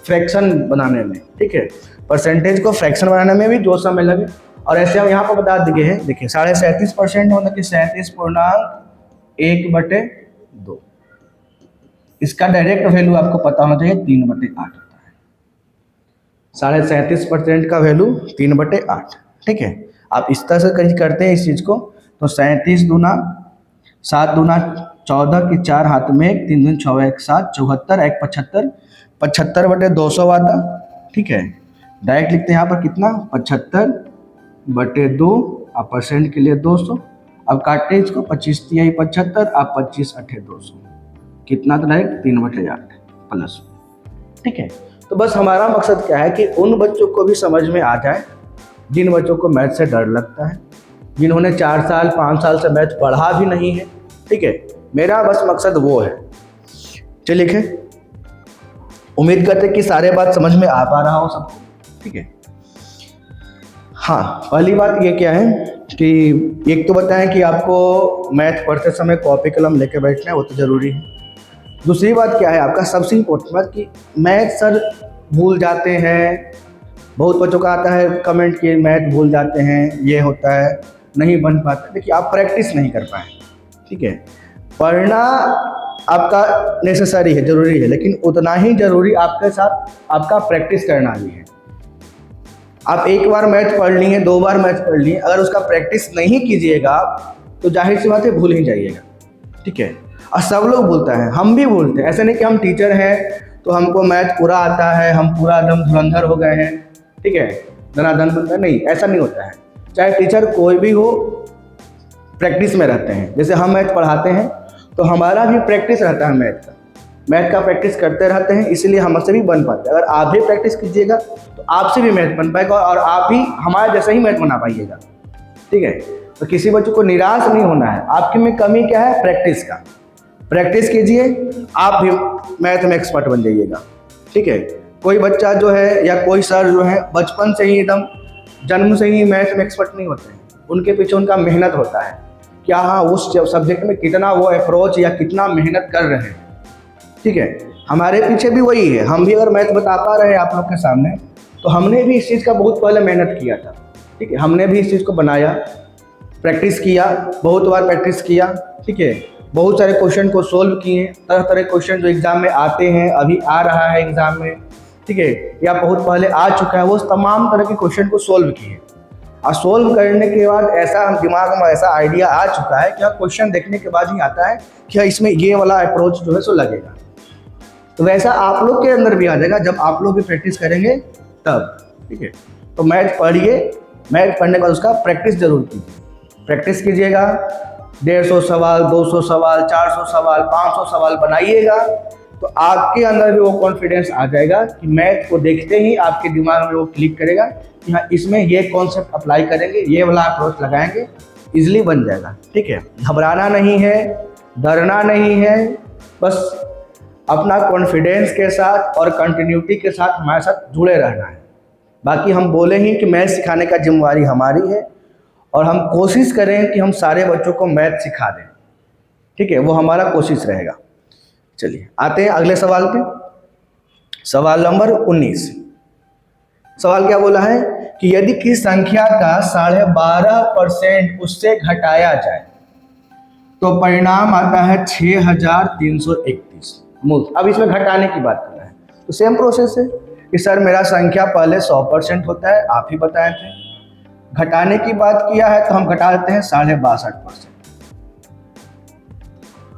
फ्रैक्शन बनाने में। ठीक है, परसेंटेज को फ्रैक्शन बनाने में भी जो समय लगे। और ऐसे हम यहाँ पर बता दिए हैं, देखिए 37.5% मतलब कि 37.1/2। इसका डायरेक्ट वैल्यू आपको पता होना चाहिए 3/8 होता है। 37.5% का वैल्यू 3/8। ठीक है, आप इस तरह से करते हैं इस चीज़ को, तो 37 दूना 7 दूना 14 की 4 हाथ में 3 दूनी 6 1 7 74 1 75, 75/200 आता। ठीक है, डायरेक्ट लिखते हैं यहाँ पर कितना 75/2, आप परसेंट के लिए 200। अब काटते हैं इसको 25 तिहाई 75, आप 25 8 200, कितना तो डायरेक्ट 3/8 प्लस। ठीक है, तो बस हमारा मकसद क्या है कि उन बच्चों को भी समझ में आ जाए जिन बच्चों को मैथ से डर लगता है, जिन्होंने 4 साल 5 साल से मैथ पढ़ा भी नहीं है। ठीक है, मेरा बस मकसद वो है। चलिए लिखें, उम्मीद करते कि सारे बात समझ में आ पा रहा हो सबको। ठीक है, हाँ, पहली बात ये क्या है कि एक तो बताएं कि आपको मैथ पढ़ते समय कॉपी कलम लेके बैठना है, वो तो ज़रूरी है। दूसरी बात क्या है आपका सबसे इम्पोर्टेंट बात कि मैथ सर भूल जाते हैं। बहुत बच्चों का आता है कमेंट कि मैथ भूल जाते हैं, ये होता है, नहीं बन पाता। देखिए, आप प्रैक्टिस नहीं कर पाए। ठीक है, पढ़ना आपका नेसेसरी है, ज़रूरी है, लेकिन उतना ही ज़रूरी आपके साथ आपका प्रैक्टिस करना भी है। आप एक बार मैथ पढ़ लिए, 2 बार मैथ पढ़ लिए, अगर उसका प्रैक्टिस नहीं कीजिएगा तो जाहिर सी बात है भूल ही जाइएगा। ठीक है, और सब लोग भूलता है, हम भी भूलते हैं। ऐसा नहीं कि हम टीचर हैं तो हमको मैथ पूरा आता है, हम पूरा एकदम धुरंधर हो गए हैं। ठीक है, धनाधन बनता है, नहीं, ऐसा नहीं होता है। चाहे टीचर कोई भी हो, प्रैक्टिस में रहते हैं। जैसे हम मैथ पढ़ाते हैं तो हमारा भी प्रैक्टिस रहता है मैथ का प्रैक्टिस करते रहते हैं, इसलिए हमसे भी बन पाते हैं। अगर आप भी प्रैक्टिस कीजिएगा तो आपसे भी मैथ बन पाएगा और आप भी हमारे जैसा ही मैथ बना पाइएगा। ठीक है, तो किसी बच्चों को निराश नहीं होना है। आपके में कमी क्या है, प्रैक्टिस का। प्रैक्टिस कीजिए, आप भी मैथ में एक्सपर्ट बन जाइएगा। ठीक है, कोई बच्चा जो है या कोई सर जो है बचपन से ही एकदम जन्म से ही मैथ में एक्सपर्ट नहीं होते हैं। उनके पीछे उनका मेहनत होता है, क्या हाँ उस सब्जेक्ट में कितना वो अप्रोच या कितना मेहनत कर रहे हैं। ठीक है, हमारे पीछे भी वही है। हम भी अगर मैथ बता पा रहे हैं आप लोग के सामने तो हमने भी इस चीज़ का बहुत पहले मेहनत किया था। ठीक है, हमने भी इस चीज़ को बनाया, प्रैक्टिस किया, बहुत बार प्रैक्टिस किया। ठीक है, बहुत सारे क्वेश्चन को सोल्व किए, तरह तरह क्वेश्चन जो एग्ज़ाम में आते हैं, अभी आ रहा है एग्ज़ाम में। ठीक है, या बहुत पहले आ चुका है, वो तमाम तरह के क्वेश्चन को सोल्व किए। और सोल्व करने के बाद ऐसा दिमाग में ऐसा आइडिया आ चुका है कि क्वेश्चन देखने के बाद ही आता है कि इसमें ये वाला अप्रोच जो है सो लगेगा। तो वैसा आप लोग के अंदर भी आ जाएगा जब आप लोग भी प्रैक्टिस करेंगे तब। ठीक है, तो मैथ पढ़िए, मैथ पढ़ने के बाद उसका प्रैक्टिस जरूर कीजिए। प्रैक्टिस कीजिएगा, 150 सवाल, 200 सवाल, 400 सवाल, 500 सवाल बनाइएगा तो आपके अंदर भी वो कॉन्फिडेंस आ जाएगा कि मैथ को देखते ही आपके दिमाग में वो क्लिक करेगा कि हाँ इसमें ये कॉन्सेप्ट अप्लाई करेंगे, ये वाला अप्रोच लगाएंगे, इजीली बन जाएगा। ठीक है, घबराना नहीं है, डरना नहीं है। बस अपना कॉन्फिडेंस के साथ और कंटिन्यूटी के साथ हमारे साथ जुड़े रहना है। बाकी हम बोले ही कि मैथ सिखाने का जिम्मेवारी हमारी है और हम कोशिश करें कि हम सारे बच्चों को मैथ सिखा दें, ठीक है, वो हमारा कोशिश रहेगा। चलिए आते हैं अगले सवाल पे। सवाल नंबर 19। सवाल क्या बोला है कि यदि किसी संख्या का 12.5% उससे घटाया जाए तो परिणाम आता है 6331 मूल। अब इसमें घटाने की बात करना है तो सेम प्रोसेस है कि सर मेरा संख्या पहले 100% होता है, आप ही बताए थे। घटाने की बात किया है तो हम घटा देते हैं 62.5%।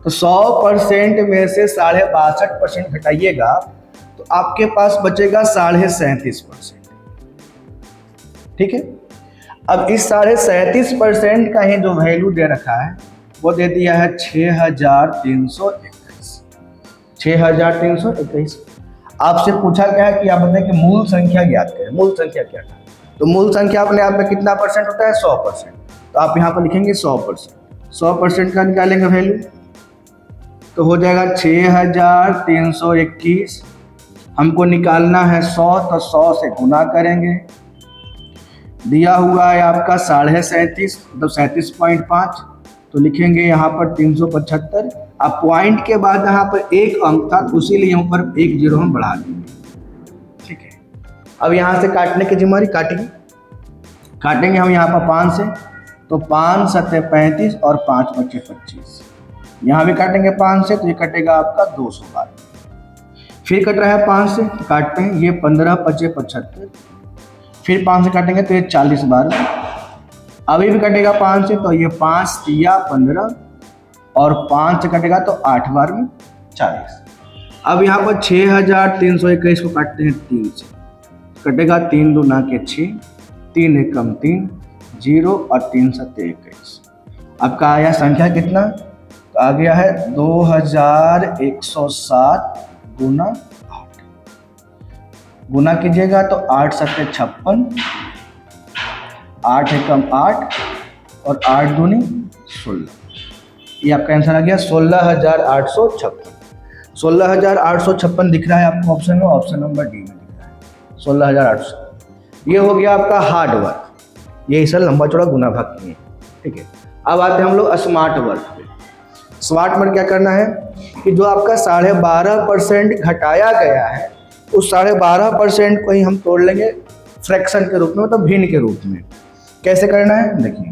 तो 100% में से 62.5% घटाइएगा तो आपके पास बचेगा 37.5%। ठीक है, अब इस 37.5% का ही जो वैल्यू दे रखा है वो दे दिया है 6321। 6321। आपसे पूछा गया है कि आप बताएं कि मूल संख्या ज्ञात करें। मूल संख्या क्या था? तो मूल संख्या अपने आप में कितना परसेंट होता है? 100%। तो आप यहाँ पर लिखेंगे 100%। 100% का निकालेंगे वैल्यू तो हो जाएगा 6321। हमको निकालना है 100 तो 100 से गुना करेंगे। दिया हुआ है आपका 37.5 मतलब 37.5 तो लिखेंगे यहाँ पर 375। अब पॉइंट के बाद यहाँ पर एक अंक था तो इसीलिए यहाँ पर एक जीरो हम बढ़ा देंगे। ठीक है, अब यहाँ से काटने की जिम्मेदारी काटेंगे हम यहाँ पर 5 से तो 5 7 35 और 5 5 25। यहाँ भी काटेंगे 5 से तो ये कटेगा आपका 212। फिर कट रहा है 5 से तो काटते हैं, ये 15 5 75। फिर 5 से काटेंगे तो ये 40 12। अभी भी कटेगा 5 से तो ये 5 3 15 और 5 से कटेगा तो 8 12 में 40। अब यहाँ पर 6321 को काटते हैं 3 से, कटेगा 3 दूना के 6, 3 एकम 3 0 और 3 7 21। आपका आया संख्या कितना? तो आ गया है 2107 गुना 8। गुना कीजिएगा तो 8 7 56, 8 एकम 8 और 8 दूनी 16। ये आपका आंसर आ गया 16,856। 16,856 दिख रहा है आपको ऑप्शन में, ऑप्शन नंबर डी में दिख रहा है 16,800। ये हो गया आपका हार्ड वर्क, ये सर लंबा चौड़ा गुना भाग किए। ठीक है, अब आते हैं हम लोग स्मार्ट वर्क पे। स्मार्ट वर्क क्या करना है कि जो आपका 12.5% घटाया गया है उस 12.5% को ही हम तोड़ लेंगे फ्रैक्शन के रूप में, मतलब भिन्न के रूप में। कैसे करना है देखिए,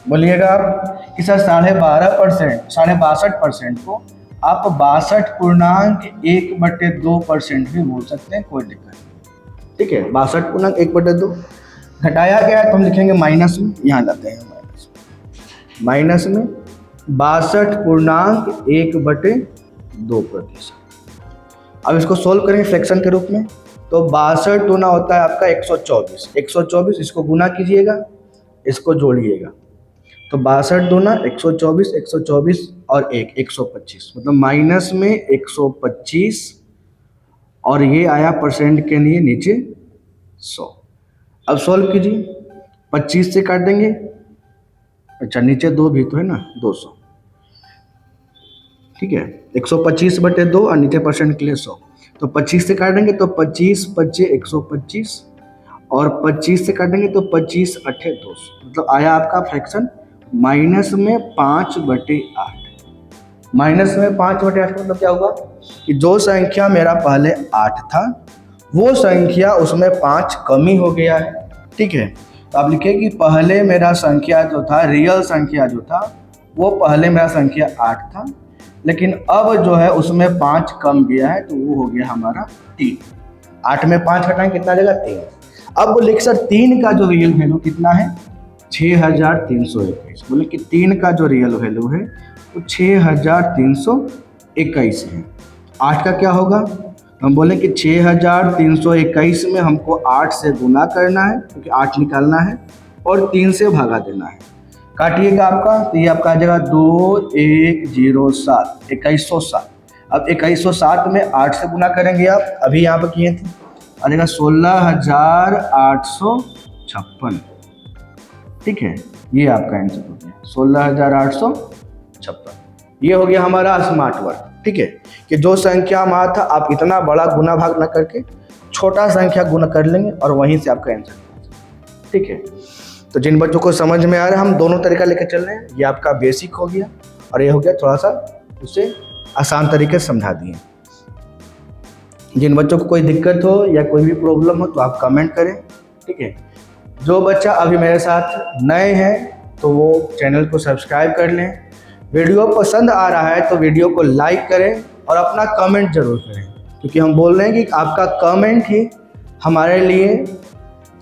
बोलिएगा आप कि सर 62% को आप 62.1/2% भी बोल सकते हैं, कोई दिक्कत नहीं। ठीक है, 62.1/2 घटाया गया है तो हम लिखेंगे माइनस में, यहाँ लाते हैं माइनस में 62.1/2%। अब इसको सोल्व करेंगे फ्रैक्शन के रूप में तो 62 दूना होता है आपका 124। 124 इसको गुना कीजिएगा, इसको जोड़िएगा तो 62 दूना 124, 124 और 1 125 मतलब माइनस में 125 और ये आया परसेंट के लिए नीचे 100। अब सोल्व कीजिए, 25 से काट देंगे, अच्छा नीचे 2 भी तो है ना, 200। ठीक है, 125/2 और नीचे परसेंट के लिए 100 तो 25 से काटेंगे तो 25 5 125 और 25 से काटेंगे तो 25 8 200 मतलब आया आपका फ्रैक्शन माइनस में 5/8। माइनस में 5/8 मतलब क्या होगा कि जो संख्या मेरा पहले 8 था वो संख्या उसमें 5 कमी हो गया है। ठीक है, तो आप लिखिए कि पहले मेरा संख्या जो था, रियल संख्या जो था वो पहले मेरा संख्या 8 था, लेकिन अब जो है उसमें 5 कम गया है तो वो हो गया हमारा 3। 8 में 5 घटाएंगे कितना देगा? 3। अब वो लिख सर 3 का जो रियल वैल्यू कितना है? 6321। बोले कि 3 का जो रियल वैल्यू है वो 6321 है। 8 का क्या होगा? हम बोले कि 6321 में हमको 8 से गुना करना है क्योंकि 8 निकालना है और 3 से भागा देना है। काटिएगा आपका तो ये आपका आ जाएगा 2107 2107। अब 2107 में 8 से गुना करेंगे आप, अभी यहाँ पर किए थे, आ जाएगा 16,856। ठीक है, ये आपका आंसर हो गया 16,856। 56। ये हो गया हमारा स्मार्ट वर्क। ठीक है, कि जो संख्या वहाँ था आप इतना बड़ा गुना भाग ना करके छोटा संख्या गुना कर लेंगे और वहीं से आपका आंसर। ठीक है, तो जिन बच्चों को समझ में आ रहा है हम दोनों तरीका लेकर चल रहे हैं। ये आपका बेसिक हो गया और ये हो गया थोड़ा सा उसे आसान तरीके से समझा दिए। जिन बच्चों को कोई दिक्कत हो या कोई भी प्रॉब्लम हो तो आप कमेंट करें। ठीक है, जो बच्चा अभी मेरे साथ नए हैं तो वो चैनल को सब्सक्राइब कर लें। वीडियो पसंद आ रहा है तो वीडियो को लाइक करें और अपना कमेंट जरूर करें, क्योंकि हम बोल रहे हैं कि आपका कमेंट ही हमारे लिए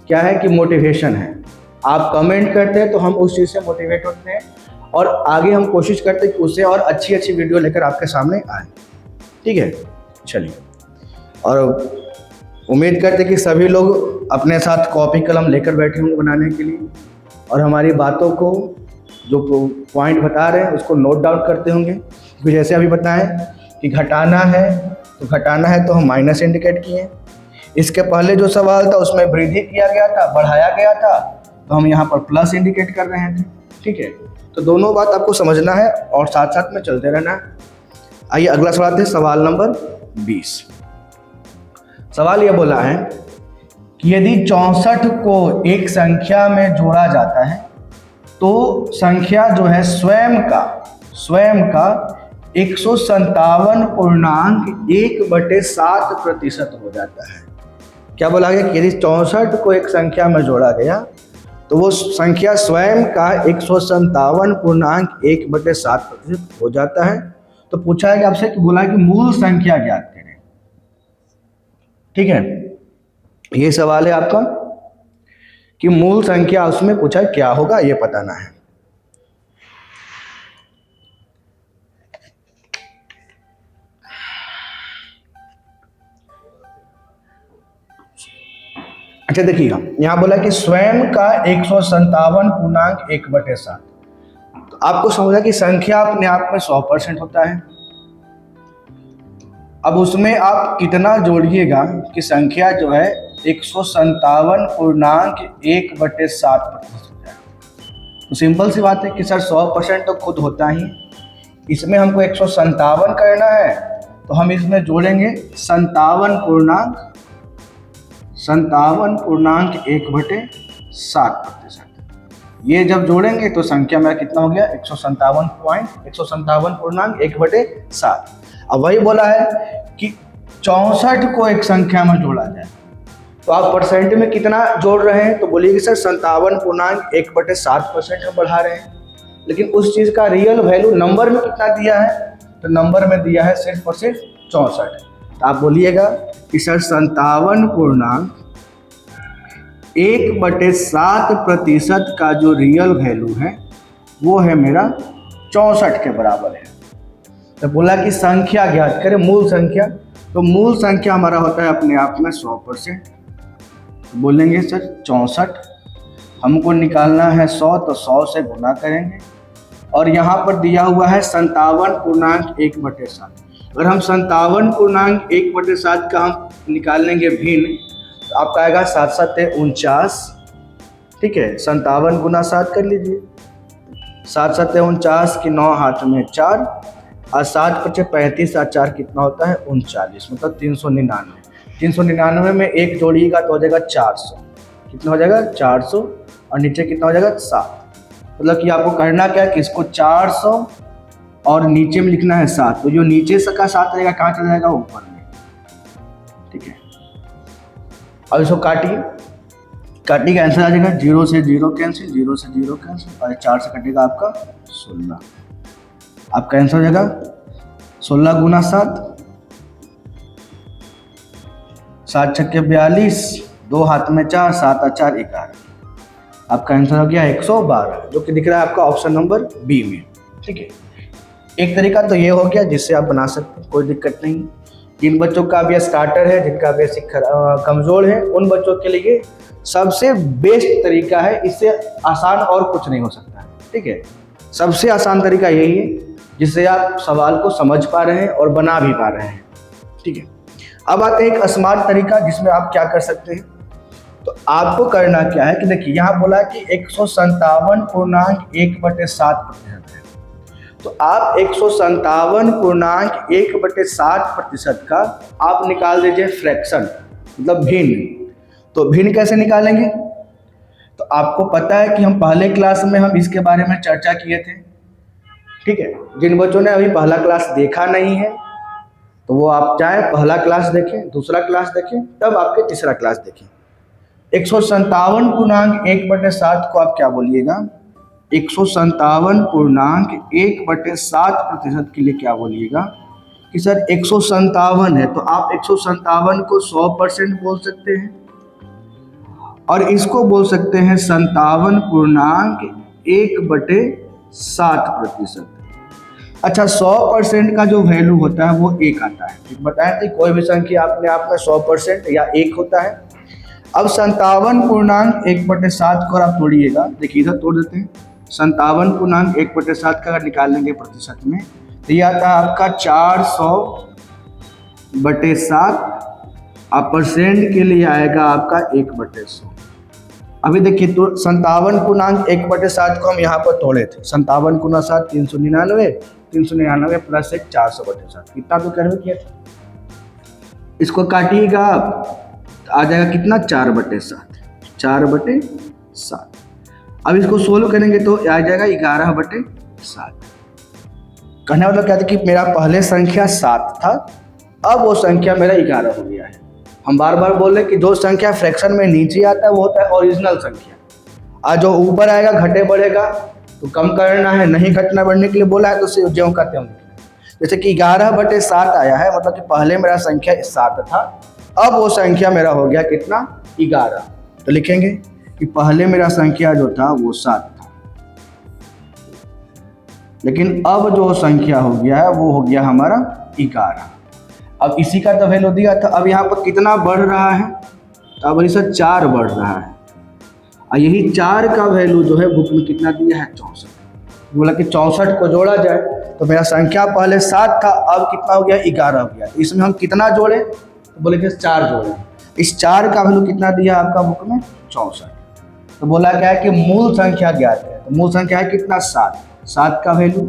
क्या है कि मोटिवेशन है। आप कमेंट करते हैं तो हम उस चीज़ से मोटिवेट होते हैं और आगे हम कोशिश करते हैं कि उससे और अच्छी अच्छी वीडियो लेकर आपके सामने आए। ठीक है, चलिए, और उम्मीद करते हैं कि सभी लोग अपने साथ कॉपी कलम लेकर बैठे होंगे बनाने के लिए और हमारी बातों को जो पॉइंट बता रहे हैं उसको नोट डाउन करते होंगे। क्योंकि जैसे अभी बताएं कि घटाना है तो हम माइनस इंडिकेट किए। इसके पहले जो सवाल था उसमें वृद्धि किया गया था, बढ़ाया गया था, तो हम यहाँ पर प्लस इंडिकेट कर रहे थे। ठीक है, तो दोनों बात आपको समझना है और साथ साथ में चलते रहना है। आइए अगला सवाल है, सवाल नंबर 20। सवाल यह बोला है कि यदि 64 को एक संख्या में जोड़ा जाता है तो संख्या जो है स्वयं का 157.1/7% हो जाता है। क्या बोला गया कि यदि 64 को एक संख्या में जोड़ा गया तो वो संख्या स्वयं का 157.1/7% हो जाता है। तो पूछा है कि आपसे कि बोला है कि मूल संख्या ज्ञात करें। ठीक है, ये सवाल है आपका कि मूल संख्या उसमें पूछा है क्या होगा, ये बताना है। अच्छा देखिएगा, यहां बोला कि स्वयं का 157.1/7। तो आपको समझा कि संख्या अपने आप में 100% होता है। अब उसमें आप कितना जोड़िएगा कि संख्या जो है 157.1/7% हो जाए। तो सिंपल सी बात है कि सर 100% तो खुद होता ही, इसमें हमको 157 करना है तो हम इसमें जोड़ेंगे 57.1/7%। ये जब जोड़ेंगे तो संख्या मेरा कितना हो गया 157.1/7। अब वही बोला है कि 64 को एक संख्या में जोड़ा जाए तो आप परसेंट में कितना जोड़ रहे हैं, तो बोलिए कि सर 57.1/7% हम बढ़ा रहे हैं। लेकिन उस चीज़ का रियल वैल्यू नंबर में कितना दिया है, तो नंबर में दिया है सिर्फ और सिर्फ 64। तो आप बोलिएगा कि सर 57.1/7% का जो रियल वैल्यू है वो है मेरा 64 के बराबर है। तो बोला कि संख्या ज्ञात करें, मूल संख्या। तो मूल संख्या हमारा होता है अपने आप में 100%। बोलेंगे सर 64 हमको निकालना है 100, तो 100 से गुना करेंगे और यहाँ पर दिया हुआ है 57.1/7। अगर हम 57.1/7 का हम निकाल लेंगे भिन्न तो आपका आएगा 7 7 49। ठीक है, 57 गुना 7 कर लीजिए, 7 7 49 की 9 हाथ में 4 और 7 × 35 और 4 कितना होता है 39, मतलब 399। 399 में एक जोड़िएगा तो हो जाएगा 400। कितना हो जाएगा 400 और नीचे कितना हो जाएगा 7। मतलब कि आपको करना क्या है कि इसको 400 और नीचे में लिखना है 7। तो जो नीचे से का 7 रहेगा कहाँ चला जाएगा ऊपर में। ठीक है, अब इसको काटिए, काटने का आंसर आ जाएगा 0 से 0 कैंसिल, 0 से 0 कैंसिल और 4 से कटेगा आपका 16। आपका आंसर हो जाएगा 16 गुना 7, 7 छक्के 42, 2 हाथ में 4, 7 और 4 11। आपका आंसर हो गया 112, जो कि दिख रहा है आपका ऑप्शन नंबर बी में। ठीक है, एक तरीका तो ये हो गया जिससे आप बना सकते हैं, कोई दिक्कत नहीं। जिन बच्चों का भी स्टार्टर है, जिनका बेसिक कमज़ोर है, उन बच्चों के लिए सबसे बेस्ट तरीका है, इससे आसान और कुछ नहीं हो सकता है। ठीक है, सबसे आसान तरीका यही है जिससे आप सवाल को समझ पा रहे हैं और बना भी पा रहे हैं। ठीक है, अब आते हैं एक स्मार्ट तरीका जिसमें आप क्या कर सकते हैं। तो आपको करना क्या है कि देखिए यहाँ बोला कि 157.1/7% है। तो आप 157.1/60% का आप निकाल दीजिए फ्रैक्शन, मतलब भिन्न। तो भिन्न कैसे निकालेंगे? तो आपको पता है कि हम पहले क्लास में हम इसके बारे में चर्चा किए थे, ठीक है। जिन बच्चों ने अभी पहला क्लास देखा नहीं है तो वो आप चाहे पहला क्लास देखें, दूसरा क्लास देखें, तब आपके तीसरा क्लास देखें। 157.1/60 को आप क्या बोलिएगा? 157.1/60% के लिए क्या बोलिएगा कि सर 157 है, तो आप 157 को 100% बोल सकते हैं और इसको बोल सकते हैं 57.1/60%। अच्छा, 100% का जो वैल्यू होता है वो 1 आता है। बताया था कोई भी संख्या अपने आप में 100% या 1 होता है। अब 57.1/60 को आप तोड़िएगा, देखिए इधर तोड़ देते हैं। 57.1/60 का अगर निकालेंगे प्रतिशत में तो ये आता है आपका 400/7, और परसेंट के लिए आएगा आपका 1/100। अभी देखिए तो 57.1/60 को हम यहाँ पर तोड़े थे। 57 × 7 399, 399 प्लस 1 400/7, कितना तो करवे किया था। इसको काटिएगा आप, आ जाएगा कितना 4/7, 4/7। अब इसको सोल्व करेंगे तो आ जाएगा 11/7। कहने मतलब क्या था कि मेरा पहले संख्या 7 था, अब वो संख्या मेरा 11 हो गया है। हम बार बार बोल रहे हैं कि जो संख्या फ्रैक्शन में नीचे आता है वो होता है ओरिजिनल संख्या, और जो ऊपर आएगा घटे बढ़ेगा तो कम करना है, नहीं घटना बढ़ने के लिए बोला है तो ज्यों का त्यों। जैसे कि 11/7 आया है, मतलब कि पहले मेरा संख्या 7 था, अब वो संख्या मेरा हो गया कितना 11। तो लिखेंगे कि पहले मेरा संख्या जो था वो 7 था, लेकिन अब जो संख्या हो गया है वो हो गया हमारा 11। अब इसी का तो वैल्यू दिया था, अब यहाँ पर कितना बढ़ रहा है? तो अब इसे 4 बढ़ रहा है, और यही 4 का वैल्यू जो है बुक में कितना दिया है 64। बोला कि 64 को जोड़ा जाए तो मेरा संख्या पहले 7 था, अब कितना हो गया 11 हो गया। इसमें हम कितना जोड़े? तो बोले कि 4 जोड़े। इस 4 का वैल्यू कितना दिया आपका बुक में 64। तो बोला क्या है कि मूल संख्या ज्ञात है, तो मूल संख्या है कितना 7, 7 का वैल्यू।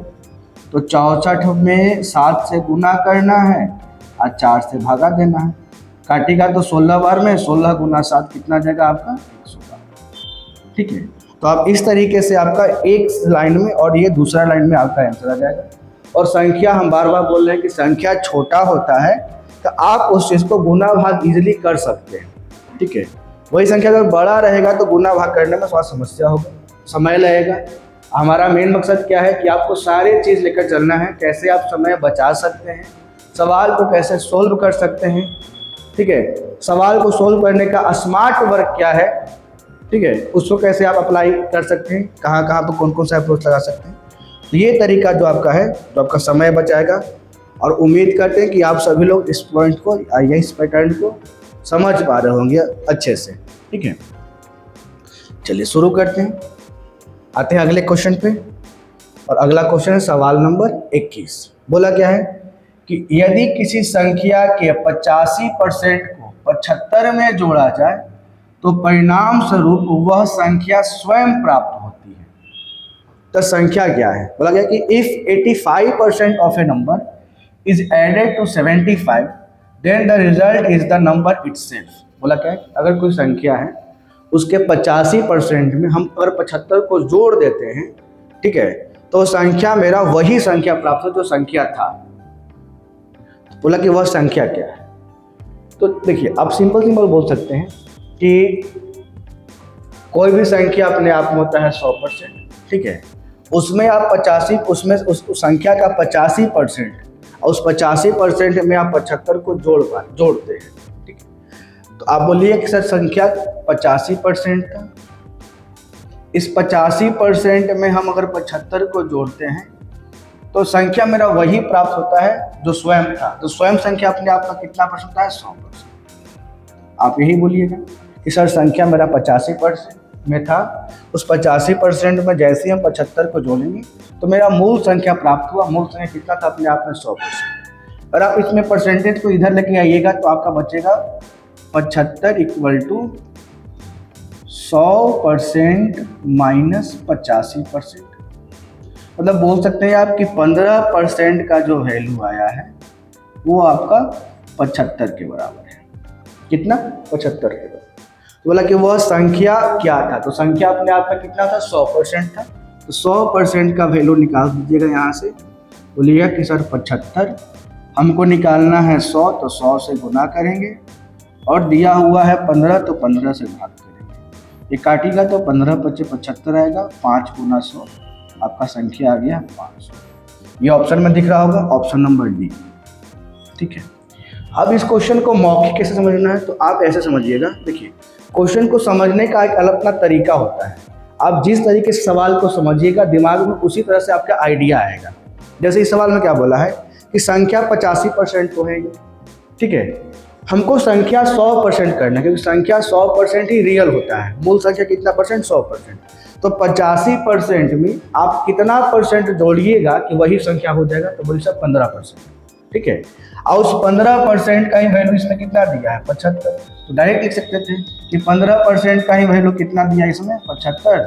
तो 64 में 7 से गुना करना है और 4 से भागा देना है। काटेगा तो 16 बार में 16 × 7 कितना जाएगा आपका 112। ठीक है, तो आप इस तरीके से आपका एक लाइन में और ये दूसरा लाइन में आपका आंसर आ जाएगा। और संख्या हम बार बार बोल रहे हैं कि संख्या छोटा होता है तो आप उस चीज़ को गुना भाग इजीली कर सकते हैं। ठीक है, वही संख्या अगर बड़ा रहेगा तो गुना भाग करने में थोड़ा समस्या होगा, समय लगेगा। हमारा मेन मकसद क्या है कि आपको सारे चीज़ लेकर चलना है, कैसे आप समय बचा सकते हैं, सवाल को कैसे सोल्व कर सकते हैं। ठीक है, सवाल को सोल्व करने का स्मार्ट वर्क क्या है, ठीक है, उसको कैसे आप अप्लाई कर सकते हैं, कहाँ कहाँ पर कौन कौन सा अप्रोच लगा सकते हैं। तो ये तरीका जो आपका है जो आपका समय बचाएगा, और उम्मीद करते हैं कि आप सभी लोग इस पॉइंट को या इस पैटर्न को समझ पा रहे होंगे अच्छे से। ठीक है, चलिए शुरू करते हैं, आते हैं अगले क्वेश्चन पे। और अगला क्वेश्चन है सवाल नंबर 21। बोला क्या है कि यदि किसी संख्या के 85% को 75 में जोड़ा जाए तो परिणाम स्वरूप वह संख्या स्वयं प्राप्त होती है। तो संख्या क्या है? बोला गया कि if 85% of a number is added to 75 then the result is the number itself. बोला क्या है, अगर कोई संख्या है उसके 85% में हम अगर 75 को जोड़ देते हैं, ठीक है, तो संख्या मेरा वही संख्या प्राप्त हो जो संख्या था। बोला कि वह संख्या क्या है? तो देखिए आप सिंपल बोल सकते हैं कि कोई भी संख्या अपने आप में होता है 100%, ठीक है, उसमें आप 85, उसमें उस संख्या का 85% और उस 85% में आप 75 को जोड़ते हैं। ठीक है, तो आप बोलिए कि सर संख्या 85% था, इस 85% में हम अगर 75 को जोड़ते हैं तो संख्या मेरा वही प्राप्त होता है जो स्वयं था। तो स्वयं संख्या अपने आप में कितना परसेंट होता है? 100%। आप यही बोलिएगा कि सर संख्या मेरा 85% में था, उस 85% में जैसे हम 75 को जोड़ेंगे तो मेरा मूल संख्या प्राप्त हुआ। मूल संख्या कितना था? अपने आप में 100%। और आप इसमें परसेंटेज को इधर लेके आइएगा तो आपका बचेगा 75 = 100% - 85%। मतलब बोल सकते हैं आप कि 15% का जो वैल्यू आया है वो आपका 75 के बराबर है। कितना? 75 के बराबर। तो बोला कि वह संख्या क्या था, तो संख्या अपने आप में कितना था? 100% था। तो 100% का वैल्यू निकाल दीजिएगा यहाँ से। बोलिएगा कि सर 75 हमको निकालना है 100, तो 100 से गुना करेंगे और दिया हुआ है 15 तो 15 से भाग करेंगे। ये काटिएगा तो 15 × 25 75 आएगा, 5 × 100 आपका संख्या आ गया 500। ये ऑप्शन में दिख रहा होगा, ऑप्शन नंबर डी। ठीक है, अब इस क्वेश्चन को मौखिक कैसे समझना है, तो आप ऐसे समझिएगा। देखिए, क्वेश्चन को समझने का एक अलग अपना तरीका होता है। आप जिस तरीके से सवाल को समझिएगा दिमाग में उसी तरह से आपका आइडिया आएगा। जैसे इस सवाल में क्या बोला है कि संख्या 85% तो है, ठीक है, हमको संख्या 100% करना है, क्योंकि संख्या 100% ही रियल होता है। मूल संख्या कितना परसेंट? 100%। तो 85% में आप कितना परसेंट जोड़िएगा कि वही संख्या हो जाएगा, तो बोलिए सर 15%। ठीक है, और उस 15% का ही वैल्यू इसमें कितना दिया है? 75। तो डायरेक्ट लिख सकते थे कि 15% का ही वैल्यू कितना दिया इसमें? 75।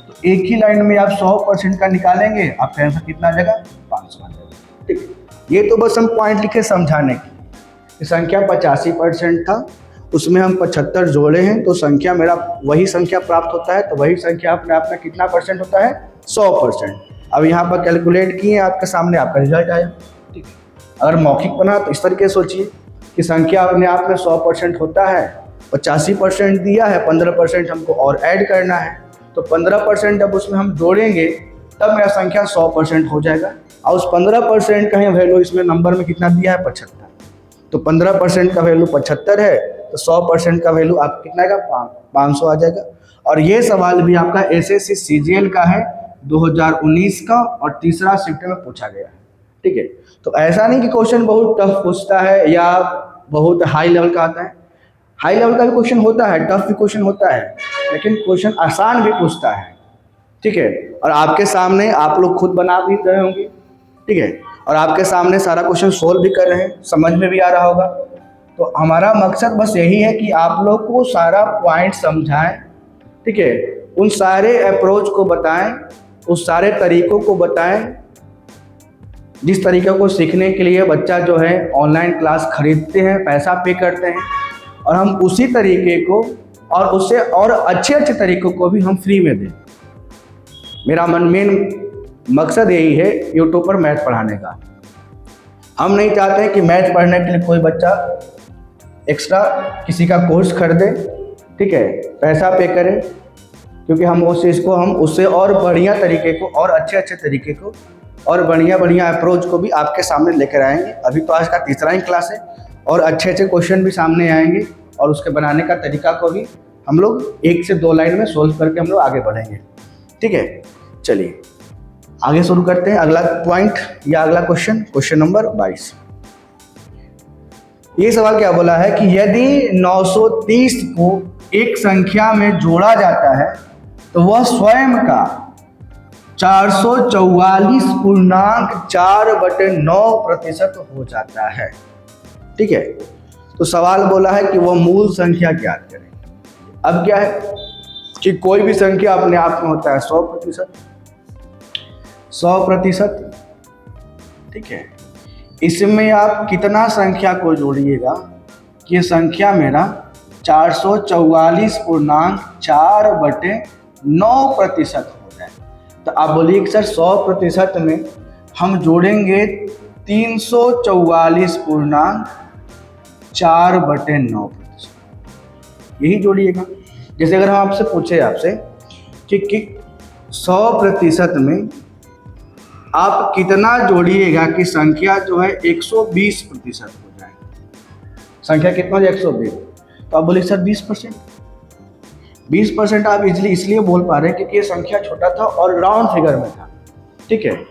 तो एक ही लाइन में आप 100% का निकालेंगे, आपका आंसर कितना आ जाएगा? 500 आ जाएगा। ठीक है, ये तो बस हम पॉइंट लिखे समझाने की। संख्या 85% था, उसमें हम 75 जोड़े हैं तो संख्या मेरा वही संख्या प्राप्त होता है। तो वही संख्या अपने आप में कितना परसेंट होता है? 100%। अब यहाँ पर कैलकुलेट किए, आपके सामने आपका रिजल्ट आया। ठीक है, अगर मौखिक बना तो इस तरीके से सोचिए कि संख्या अपने आप में 100% होता है, 85% दिया है, 15% हमको और ऐड करना है, तो 15% जब उसमें हम जोड़ेंगे तब मेरा संख्या 100% हो जाएगा। और उस 15% का ही वैल्यू इसमें नंबर में कितना दिया है? 75। तो 15% का वैल्यू 75 है, तो 100% का वैल्यू आप कितना आएगा? 500 आ जाएगा। और ये सवाल भी आपका एसएससी सीजीएल का है 2019 का, और तीसरा शिफ्ट में पूछा गया है। ठीक है, तो ऐसा नहीं कि क्वेश्चन बहुत टफ पूछता है या बहुत हाई लेवल का आता है। हाई लेवल का भी क्वेश्चन होता है, टफ भी क्वेश्चन होता है, लेकिन क्वेश्चन आसान भी पूछता है। ठीक है, और आपके सामने आप लोग खुद बना भी रहे होंगे। ठीक है, और आपके सामने सारा क्वेश्चन सोल्व भी कर रहे हैं, समझ में भी आ रहा होगा। तो हमारा मकसद बस यही है कि आप लोग को सारा पॉइंट समझाएं। ठीक है, उन सारे अप्रोच को बताएं, उस सारे तरीकों को बताएं जिस तरीके को सीखने के लिए बच्चा जो है ऑनलाइन क्लास खरीदते हैं, पैसा पे करते हैं, और हम उसी तरीके को और उससे और अच्छे अच्छे तरीकों को भी हम फ्री में दें। मेरा मेन मकसद यही है यूट्यूब पर मैथ पढ़ाने का। हम नहीं चाहते हैं कि मैथ पढ़ने के लिए कोई बच्चा एक्स्ट्रा किसी का कोर्स खरीदे, ठीक है, पैसा पे करे, क्योंकि हम उस चीज़ को हम उससे और बढ़िया तरीके को और अच्छे अच्छे तरीके को और बढ़िया बढ़िया अप्रोच को भी आपके सामने लेकर आएंगे। अभी तो आज का तीसरा ही क्लास है और अच्छे अच्छे क्वेश्चन भी सामने आएंगे और उसके बनाने का तरीका को भी हम लोग 1 से 2 लाइन में सोल्व करके हम लोग आगे बढ़ेंगे। ठीक है, चलिए आगे शुरू करते हैं। अगला पॉइंट या अगला क्वेश्चन, क्वेश्चन नंबर 22। ये सवाल क्या बोला है कि यदि 930 को एक संख्या में जोड़ा जाता है तो वह स्वयं का 444.4/9% हो जाता है। ठीक है, तो सवाल बोला है कि वह मूल संख्या ज्ञात करें। अब क्या है कि कोई भी संख्या अपने आप में होता है 100%। ठीक है, इसमें आप कितना संख्या को जोड़िएगा कि संख्या मेरा 444.4/9% हो जाए। तो आप बोलिए कि सर 100% में हम जोड़ेंगे 344.4/9%, यही जोड़िएगा। जैसे अगर हम आपसे पूछे आपसे कि 100% में आप कितना जोड़िएगा कि संख्या जो है 120% हो जाए। संख्या कितना है? 120। तो आप बोलिए सर 20%। 20% आप इजीली इसलिए बोल पा रहे हैं क्योंकि ये संख्या छोटा था और राउंड फिगर में था। ठीक है,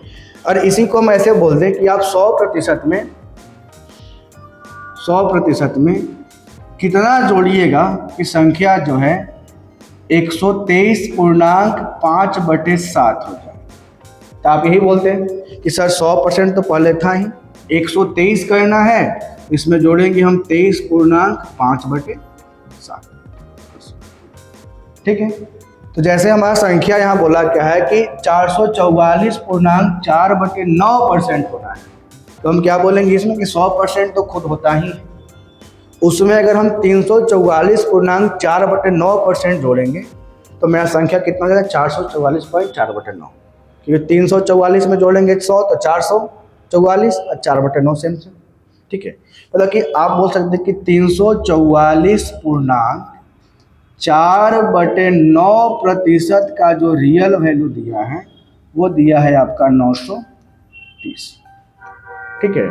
और इसी को हम ऐसे बोल दें कि आप 100% में कितना जोड़िएगा कि संख्या जो है 123.5/7 हो जाए। तो आप यही बोलते हैं कि सर 100% तो पहले था ही, 123 करना है, इसमें जोड़ेंगे हम 23.5/7। ठीक है, तो जैसे हमारा संख्या यहाँ बोला क्या है कि 444.4/9% होना है, तो हम क्या बोलेंगे इसमें कि 100% तो खुद होता ही है। उसमें अगर हम 344.4/9% जोड़ेंगे तो मेरा संख्या कितना हो जाएगा 444.4/9, क्योंकि 344 में जोड़ेंगे 100 तो 444 और 4/9 सेम से। ठीक है, मतलब कि आप बोल सकते हैं कि 344.4/9% का जो रियल वैल्यू दिया है वो दिया है आपका 930। ठीक है,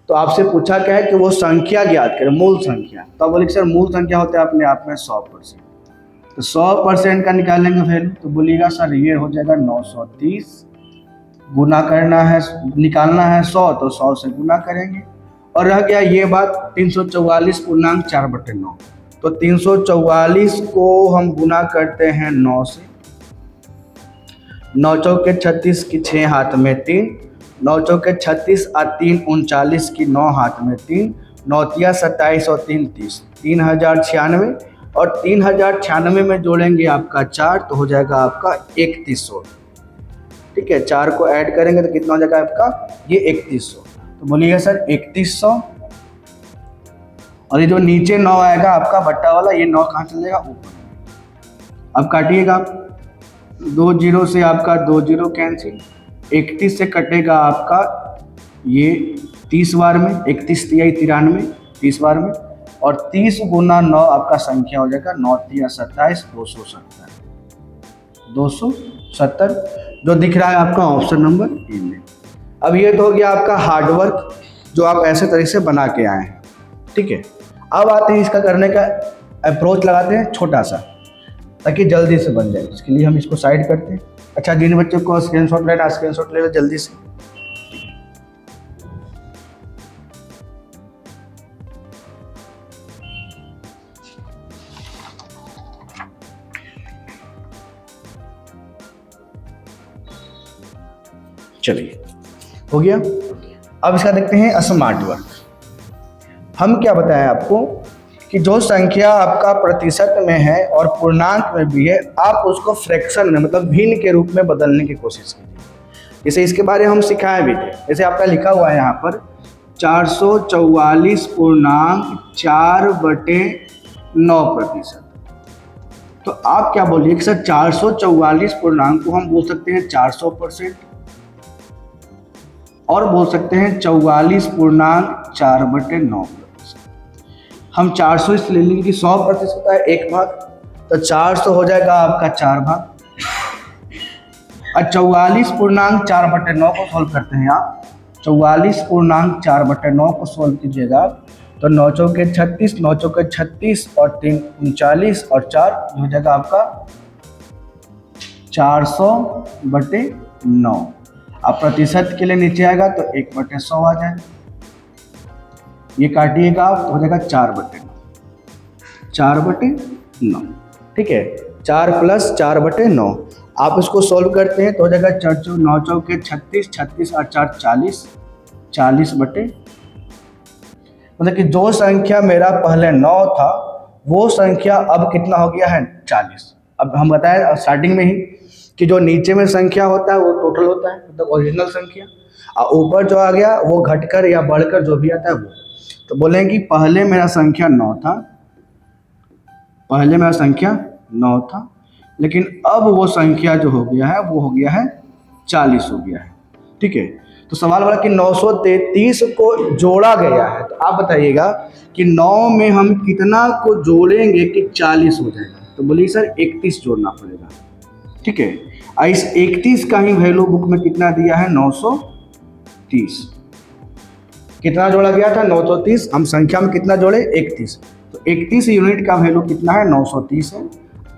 तो आपसे पूछा क्या है कि वो संख्या ज्ञात करें, मूल संख्या। तो आप बोले सर मूल संख्या होता है अपने आप में 100%, तो 100% का निकालेंगे वैल्यू, तो बोलिएगा सर ये हो जाएगा 930, गुना करना है, निकालना है 100 तो 100 से गुना करेंगे, और रह गया ये बात 344.4/9। तो 344 को हम गुना करते हैं 9 से, 9 चौके 36 की 6 हाथ में 3, 9 चौके 36 और 3 39 की 9 हाथ में 3, 9 तिया 27 और 3 30, 3096, और 3096 में जोड़ेंगे आपका 4 तो हो जाएगा आपका 3100। ठीक है, 4 को ऐड करेंगे तो कितना हो जाएगा आपका ये 3100। तो बोलिएगा सर 3100, और ये जो नीचे 9 आएगा आपका बट्टा वाला, ये 9 कहाँ चलेगा ऊपर। अब काटिएगा, 2 जीरो से आपका 2 जीरो कैंसिल, 31 से कटेगा आपका ये 30 बार में, 31 तिया 93, 30 बार में, और 30 गुना 9 आपका संख्या हो जाएगा 9 तिया 27, 270 जो दिख रहा है आपका ऑप्शन नंबर ए में। अब ये तो हो गया आपका हार्डवर्क जो आप ऐसे तरीके से बना के आए हैं। ठीक है, अब आते हैं इसका करने का अप्रोच लगाते हैं छोटा सा, ताकि जल्दी से बन जाए। इसके लिए हम इसको साइड करते हैं। अच्छा, जिन बच्चों को स्क्रीनशॉट लेना, स्क्रीनशॉट ले लो जल्दी से। चलिए, हो गया। अब इसका देखते हैं स्मार्ट वर्क। हम क्या बताएं आपको कि जो संख्या आपका प्रतिशत में है और पूर्णांक में भी है, आप उसको फ्रैक्शन में मतलब भिन्न के रूप में बदलने की कोशिश कीजिए। जैसे इसके बारे में हम सिखाए भी थे। जैसे आपका लिखा हुआ है यहाँ पर 444.4/9%। तो आप क्या बोलिए कि सर 444 पूर्णांक को हम बोल सकते हैं 400%, और बोल सकते हैं 44.4/9%। हम 400 इसलिए लेंगे कि 100% होता है 1 भाग, तो 400 हो जाएगा आपका 4 भाग, और 44.4/9 को सोल्व करते हैं आप। 44.4/9 को सोल्व कीजिएगा तो 9 चौके 36, 9 चौके 36 और 3 39 और 4 हो जाएगा आपका 400/9। अब प्रतिशत के लिए नीचे आएगा तो 1/100 आ जाएगा। ये काटिएगा तो हो जाएगा 4/9। ठीक है, 4 + 4/9। आप इसको सोल्व करते हैं तो हो जाएगा 9 चौके 36, 36 और 4 40, 40/, मतलब कि जो संख्या मेरा पहले 9 था वो संख्या अब कितना हो गया है 40। अब हम बताएं स्टार्टिंग में ही कि जो नीचे में संख्या होता है वो टोटल होता है, मतलब ओरिजिनल संख्या, और ऊपर जो आ गया वो घटकर या बढ़कर जो भी आता है वो। तो बोलेंगे कि पहले मेरा संख्या 9 था, पहले मेरा संख्या 9 था, लेकिन अब वो संख्या जो हो गया है वो हो गया है 40 हो गया है। ठीक है, तो सवाल वाला कि 933 को जोड़ा गया है, तो आप बताइएगा कि 9 में हम कितना को जोड़ेंगे कि 40 हो जाएगा। तो बोलिए सर 31 जोड़ना पड़ेगा। ठीक है, इस 31 का ही वैल्यू बुक में कितना दिया है 930। कितना जोड़ा गया था 930, हम संख्या में कितना जोड़े 31, तो 31 यूनिट का वैल्यू कितना है 930 है।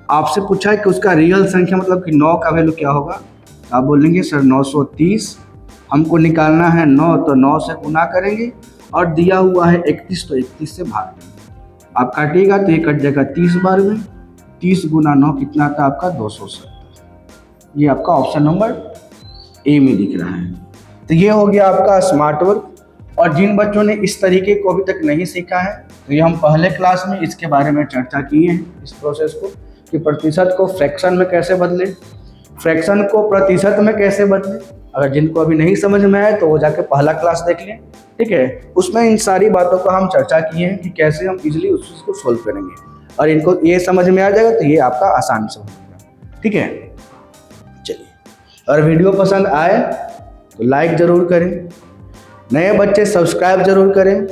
आपसे पूछा है कि उसका रियल संख्या मतलब कि 9 का वैल्यू क्या होगा, आप बोलेंगे सर 930 हमको निकालना है 9, तो 9 से गुना करेंगे, और दिया हुआ है 31 तो 31 से भाग देंगे। आप काटिएगा तो ये कट जाएगा 30 बार में, 30 गुना 9 कितना था आपका 270। ये आपका ऑप्शन नंबर ए में दिख रहा है। तो ये हो गया आपका स्मार्ट वर्क। और जिन बच्चों ने इस तरीके को अभी तक नहीं सीखा है तो ये हम पहले क्लास में इसके बारे में चर्चा किए हैं, इस प्रोसेस को कि प्रतिशत को फ्रैक्शन में कैसे बदले, फ्रैक्शन को प्रतिशत में कैसे बदले। अगर जिनको अभी नहीं समझ में आए तो वो जाके पहला क्लास देख लें, ठीक है। उसमें इन सारी बातों को हम चर्चा किए हैं कि कैसे हम इजीली उस चीज़ को सोल्व करेंगे, और इनको ये समझ में आ जाएगा तो ये आपका आसान से हो जाएगा, ठीक है। चलिए, अगर वीडियो पसंद आए तो लाइक ज़रूर करें, नए बच्चे सब्सक्राइब ज़रूर करें,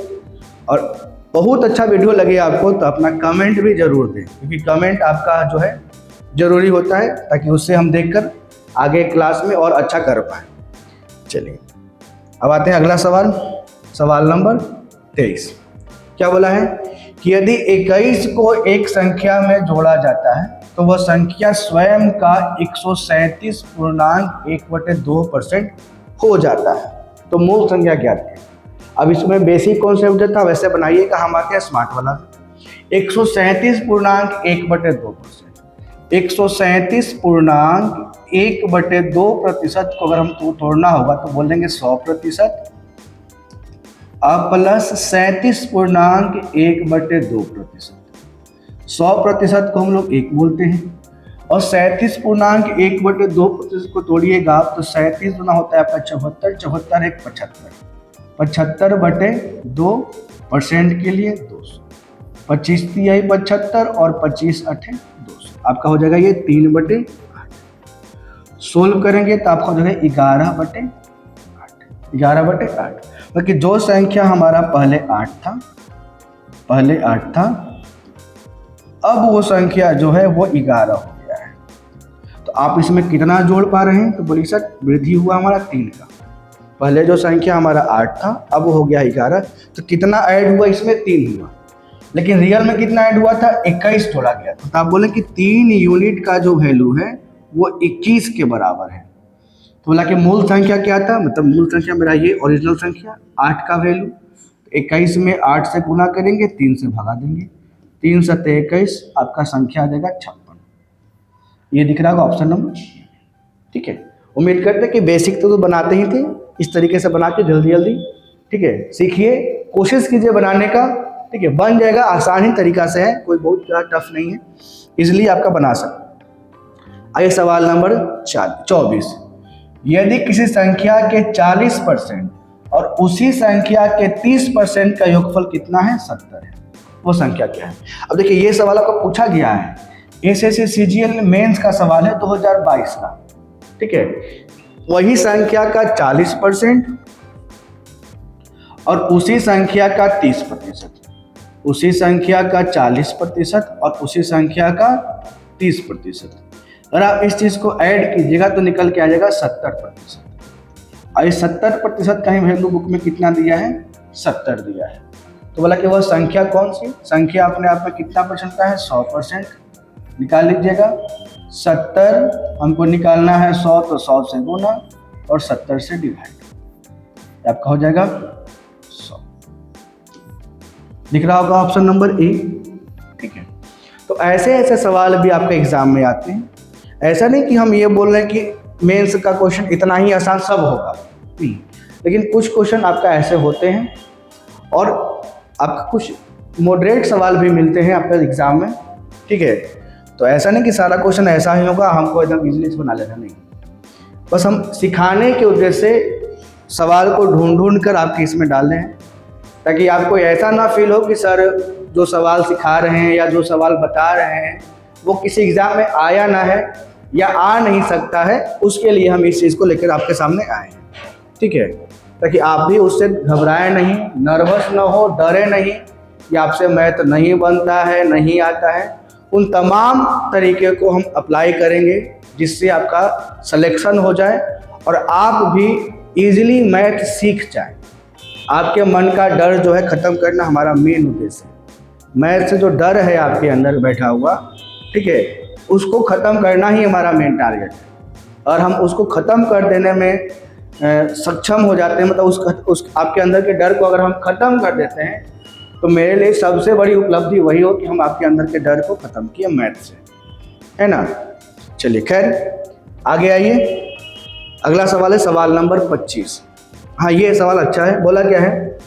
और बहुत अच्छा वीडियो लगे आपको तो अपना कमेंट भी ज़रूर दें, क्योंकि कमेंट आपका जो है ज़रूरी होता है, ताकि उससे हम देखकर आगे क्लास में और अच्छा कर पाएँ। चलिए, अब आते हैं अगला सवाल, सवाल नंबर 23। क्या बोला है कि यदि 21 को एक संख्या में जोड़ा जाता है तो वह संख्या स्वयं का 137.1/2% हो जाता है, तो मूल संख्या ज्ञात है। अब इसमें बेसिक कॉन्सेप्ट था, वैसे बनाइएगा, हम आते हैं स्मार्ट वाला। 137.1/2%, 137.1/2% को अगर हम तोड़ना होगा तो बोलेंगे 100%, प्लस 37.1/2%। 100% को हम लोग 1 बोलते हैं, और 37.1/2% को तोड़िएगा तो 37 गुना होता है आपका 74, 74 1 75, 75/2% के लिए 200, 25 तिहाई 75 और 25 8 200, आपका हो जाएगा ये 3/8। सोल्व करेंगे तो आपका हो जाएगा 11/8, 11/8। क्योंकि जो संख्या हमारा पहले 8 था, अब वो संख्या जो है वो 11 हो गया है। तो आप इसमें कितना जोड़ पा रहे हैं, तो बोलिए सर वृद्धि हुआ हमारा 3 का। पहले जो संख्या हमारा 8 था, अब हो गया 11, तो कितना ऐड हुआ इसमें, 3 हुआ। लेकिन रियल में कितना ऐड हुआ था, 21 जोड़ा गया था। तो आप बोले कि 3 यूनिट का जो वैल्यू है वो 21 के बराबर है। तो बोला कि मूल संख्या क्या था, मतलब मूल संख्या मेरा ये ओरिजिनल संख्या 8 का वैल्यू, 21 में 8 से गुना करेंगे, 3 से भगा देंगे, 3 × 21 आपका संख्या आ जाएगा 56। ये दिख रहा होगा ऑप्शन नंबर, ठीक है। उम्मीद करते हैं कि बेसिक तो बनाते ही थे, इस तरीके से बना के जल्दी जल्दी, ठीक है, सीखिए, कोशिश कीजिए बनाने का, ठीक है, बन जाएगा, आसान ही तरीका से है, कोई बहुत ज़्यादा टफ नहीं है, इजली आपका बना सकते। आइए सवाल नंबर 24। यदि किसी संख्या के 40% और उसी संख्या के 30% का योगफल कितना है, 70 है, वो संख्या क्या है। अब देखिए, ये सवाल आपको पूछा गया है, एसएससी सीजीएल मेंस का सवाल है 2022 का, ठीक है। वही संख्या का 40% और उसी संख्या का 30%, उसी संख्या का 40% और उसी संख्या का 30%। अगर आप इस चीज़ को ऐड कीजिएगा तो निकल के आ जाएगा 70%। और इस 70% का ही वैल्यू बुक में कितना दिया है, 70 दिया है। तो बोला कि वह संख्या कौन सी संख्या अपने आप में कितना परसेंट का है, 100%। निकाल लीजिएगा, 70 हमको निकालना है 100, तो 100 से गुना और 70 से डिवाइड, आपका हो जाएगा 100। दिख रहा होगा ऑप्शन नंबर ए, ठीक है। तो ऐसे ऐसे सवाल भी आपके एग्जाम में आते हैं। ऐसा नहीं कि हम ये बोल रहे हैं कि मेंस का क्वेश्चन इतना ही आसान सब होगा, नहीं, लेकिन कुछ क्वेश्चन आपका ऐसे होते हैं और आपका कुछ मॉडरेट सवाल भी मिलते हैं आपके एग्जाम में, ठीक है। तो ऐसा नहीं कि सारा क्वेश्चन ऐसा ही होगा, हमको एकदम इजीली बना लेना, नहीं। बस हम सिखाने के उद्देश्य से सवाल को ढूंढ कर आपके इसमें डाल रहे हैं, ताकि आपको ऐसा ना फील हो कि सर जो सवाल सिखा रहे हैं या जो सवाल बता रहे हैं वो किसी एग्ज़ाम में आया ना है या आ नहीं सकता है। उसके लिए हम इस चीज़ को लेकर आपके सामने आए हैं, ठीक है, ताकि आप भी उससे घबराएं नहीं, नर्वस ना हो, डरे नहीं कि आपसे मैथ नहीं बनता है, नहीं आता है। उन तमाम तरीके को हम अप्लाई करेंगे जिससे आपका सिलेक्शन हो जाए और आप भी इजीली मैथ सीख जाए। आपके मन का डर जो है ख़त्म करना हमारा मेन उद्देश्य है। मैथ से जो डर है आपके अंदर बैठा हुआ, ठीक है, उसको ख़त्म करना ही हमारा मेन टारगेट है। और हम उसको ख़त्म कर देने में सक्षम हो जाते हैं, मतलब उस आपके अंदर के डर को अगर हम ख़त्म कर देते हैं तो मेरे लिए सबसे बड़ी उपलब्धि वही हो कि हम आपके अंदर के डर को ख़त्म किए मैथ से, है ना। चलिए खैर आगे आइए, अगला सवाल है सवाल नंबर 25। हाँ, ये सवाल अच्छा है। बोला क्या है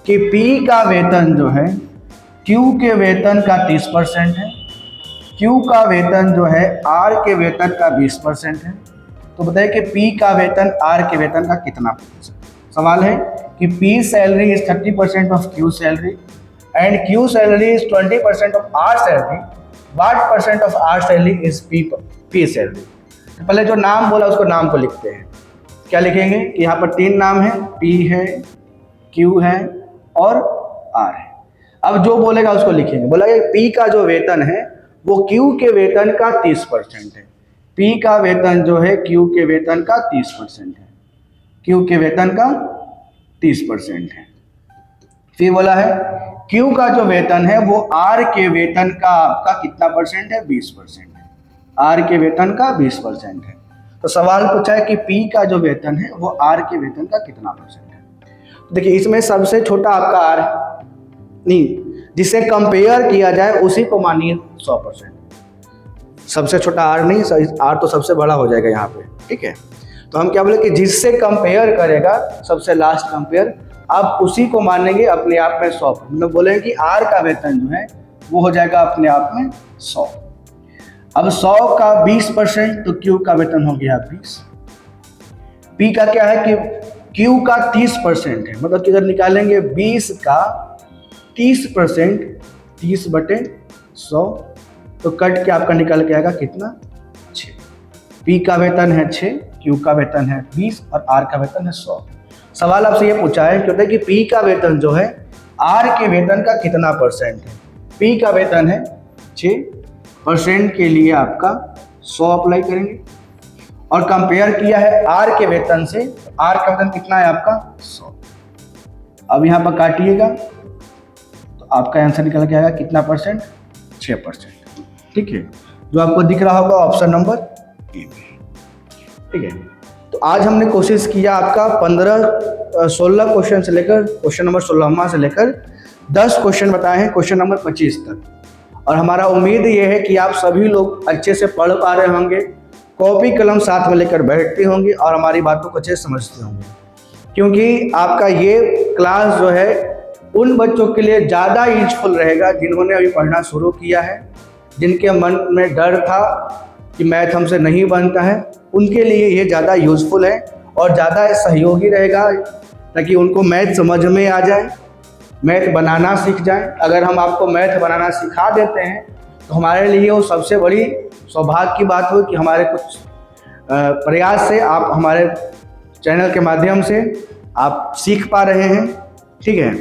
कि P का वेतन जो है Q के वेतन का 30% है, Q का वेतन जो है R के वेतन का 20% है, तो बताइए कि P का वेतन R के वेतन का कितना प्रतिशत। सवाल है कि P salary is 30% of Q salary and Q salary is 20% of R salary, what percent of R salary is P salary. तो पहले जो नाम बोला उसको नाम को लिखते हैं। क्या लिखेंगे कि यहाँ पर 3 नाम है, P है, Q है और R है। अब जो बोलेगा उसको लिखेंगे। बोला कि P का जो वेतन है वो Q के वेतन का 30% है। P का वेतन जो है Q के वेतन का 30% है, Q के वेतन का 30% है। फिर बोला है Q का जो वेतन है वो R के वेतन का आपका कितना परसेंट है, 20% है। R के वेतन का 20% है। तो सवाल पूछा है कि P का जो वेतन है वो R के वेतन का कितना परसेंट है। तो देखिए इसमें सबसे छोटा आपका R है, नहीं जिसे कंपेयर किया जाए उसी को मानिए 100%। सबसे छोटा R नहीं, R तो सबसे बड़ा हो जाएगा यहाँ पे, ठीक है। तो हम क्या बोले कि जिससे कंपेयर करेगा, सबसे लास्ट कंपेयर, आप उसी को मानेंगे अपने आप में 100%। मतलब बोलेंगे कि R का वेतन जो है वो हो जाएगा अपने आप में 100। अब 100 का 20% तो Q का वेतन हो गया 20। P का क्या है कि Q का 30% है, मतलब कि अगर निकालेंगे 20 का 30%, 30/100, तो कट के आपका निकल के आएगा कितना, 6। P का वेतन है 6, Q का वेतन है 20 और R का वेतन है 100। सवाल आपसे ये पूछा है क्योंकि कि P का वेतन जो है R के वेतन का कितना परसेंट है। P का वेतन है 6%, के लिए आपका 100 अप्लाई करेंगे और कंपेयर किया है R के वेतन से। R का वेतन कितना है आपका 100। अब यहाँ पर काटिएगा तो आपका आंसर निकल के आएगा कितना परसेंट, 6%, ठीक है। जो आपको दिख रहा होगा ऑप्शन नंबर ए में, ठीक है। तो आज हमने कोशिश किया आपका 16 क्वेश्चन से लेकर क्वेश्चन नंबर 16वां से लेकर 10 क्वेश्चन बताए हैं क्वेश्चन नंबर 25 तक। और हमारा उम्मीद ये है कि आप सभी लोग अच्छे से पढ़ पा रहे होंगे, कॉपी कलम साथ में लेकर बैठते होंगे और हमारी बातों को अच्छे से समझते होंगे, क्योंकि आपका ये क्लास जो है उन बच्चों के लिए ज़्यादा यूजफुल रहेगा जिन्होंने अभी पढ़ना शुरू किया है, जिनके मन में डर था कि मैथ हमसे नहीं बनता है। उनके लिए ये ज़्यादा यूज़फुल है और ज़्यादा सहयोगी रहेगा, ताकि उनको मैथ समझ में आ जाए, मैथ बनाना सीख जाए। अगर हम आपको मैथ बनाना सिखा देते हैं तो हमारे लिए वो सबसे बड़ी सौभाग्य की बात हो कि हमारे कुछ प्रयास से आप हमारे चैनल के माध्यम से आप सीख पा रहे हैं, ठीक है।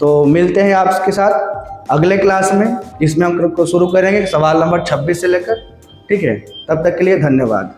तो मिलते हैं आपके साथ अगले क्लास में, जिसमें हम शुरू करेंगे सवाल नंबर 26 से लेकर, ठीक है। तब तक के लिए धन्यवाद।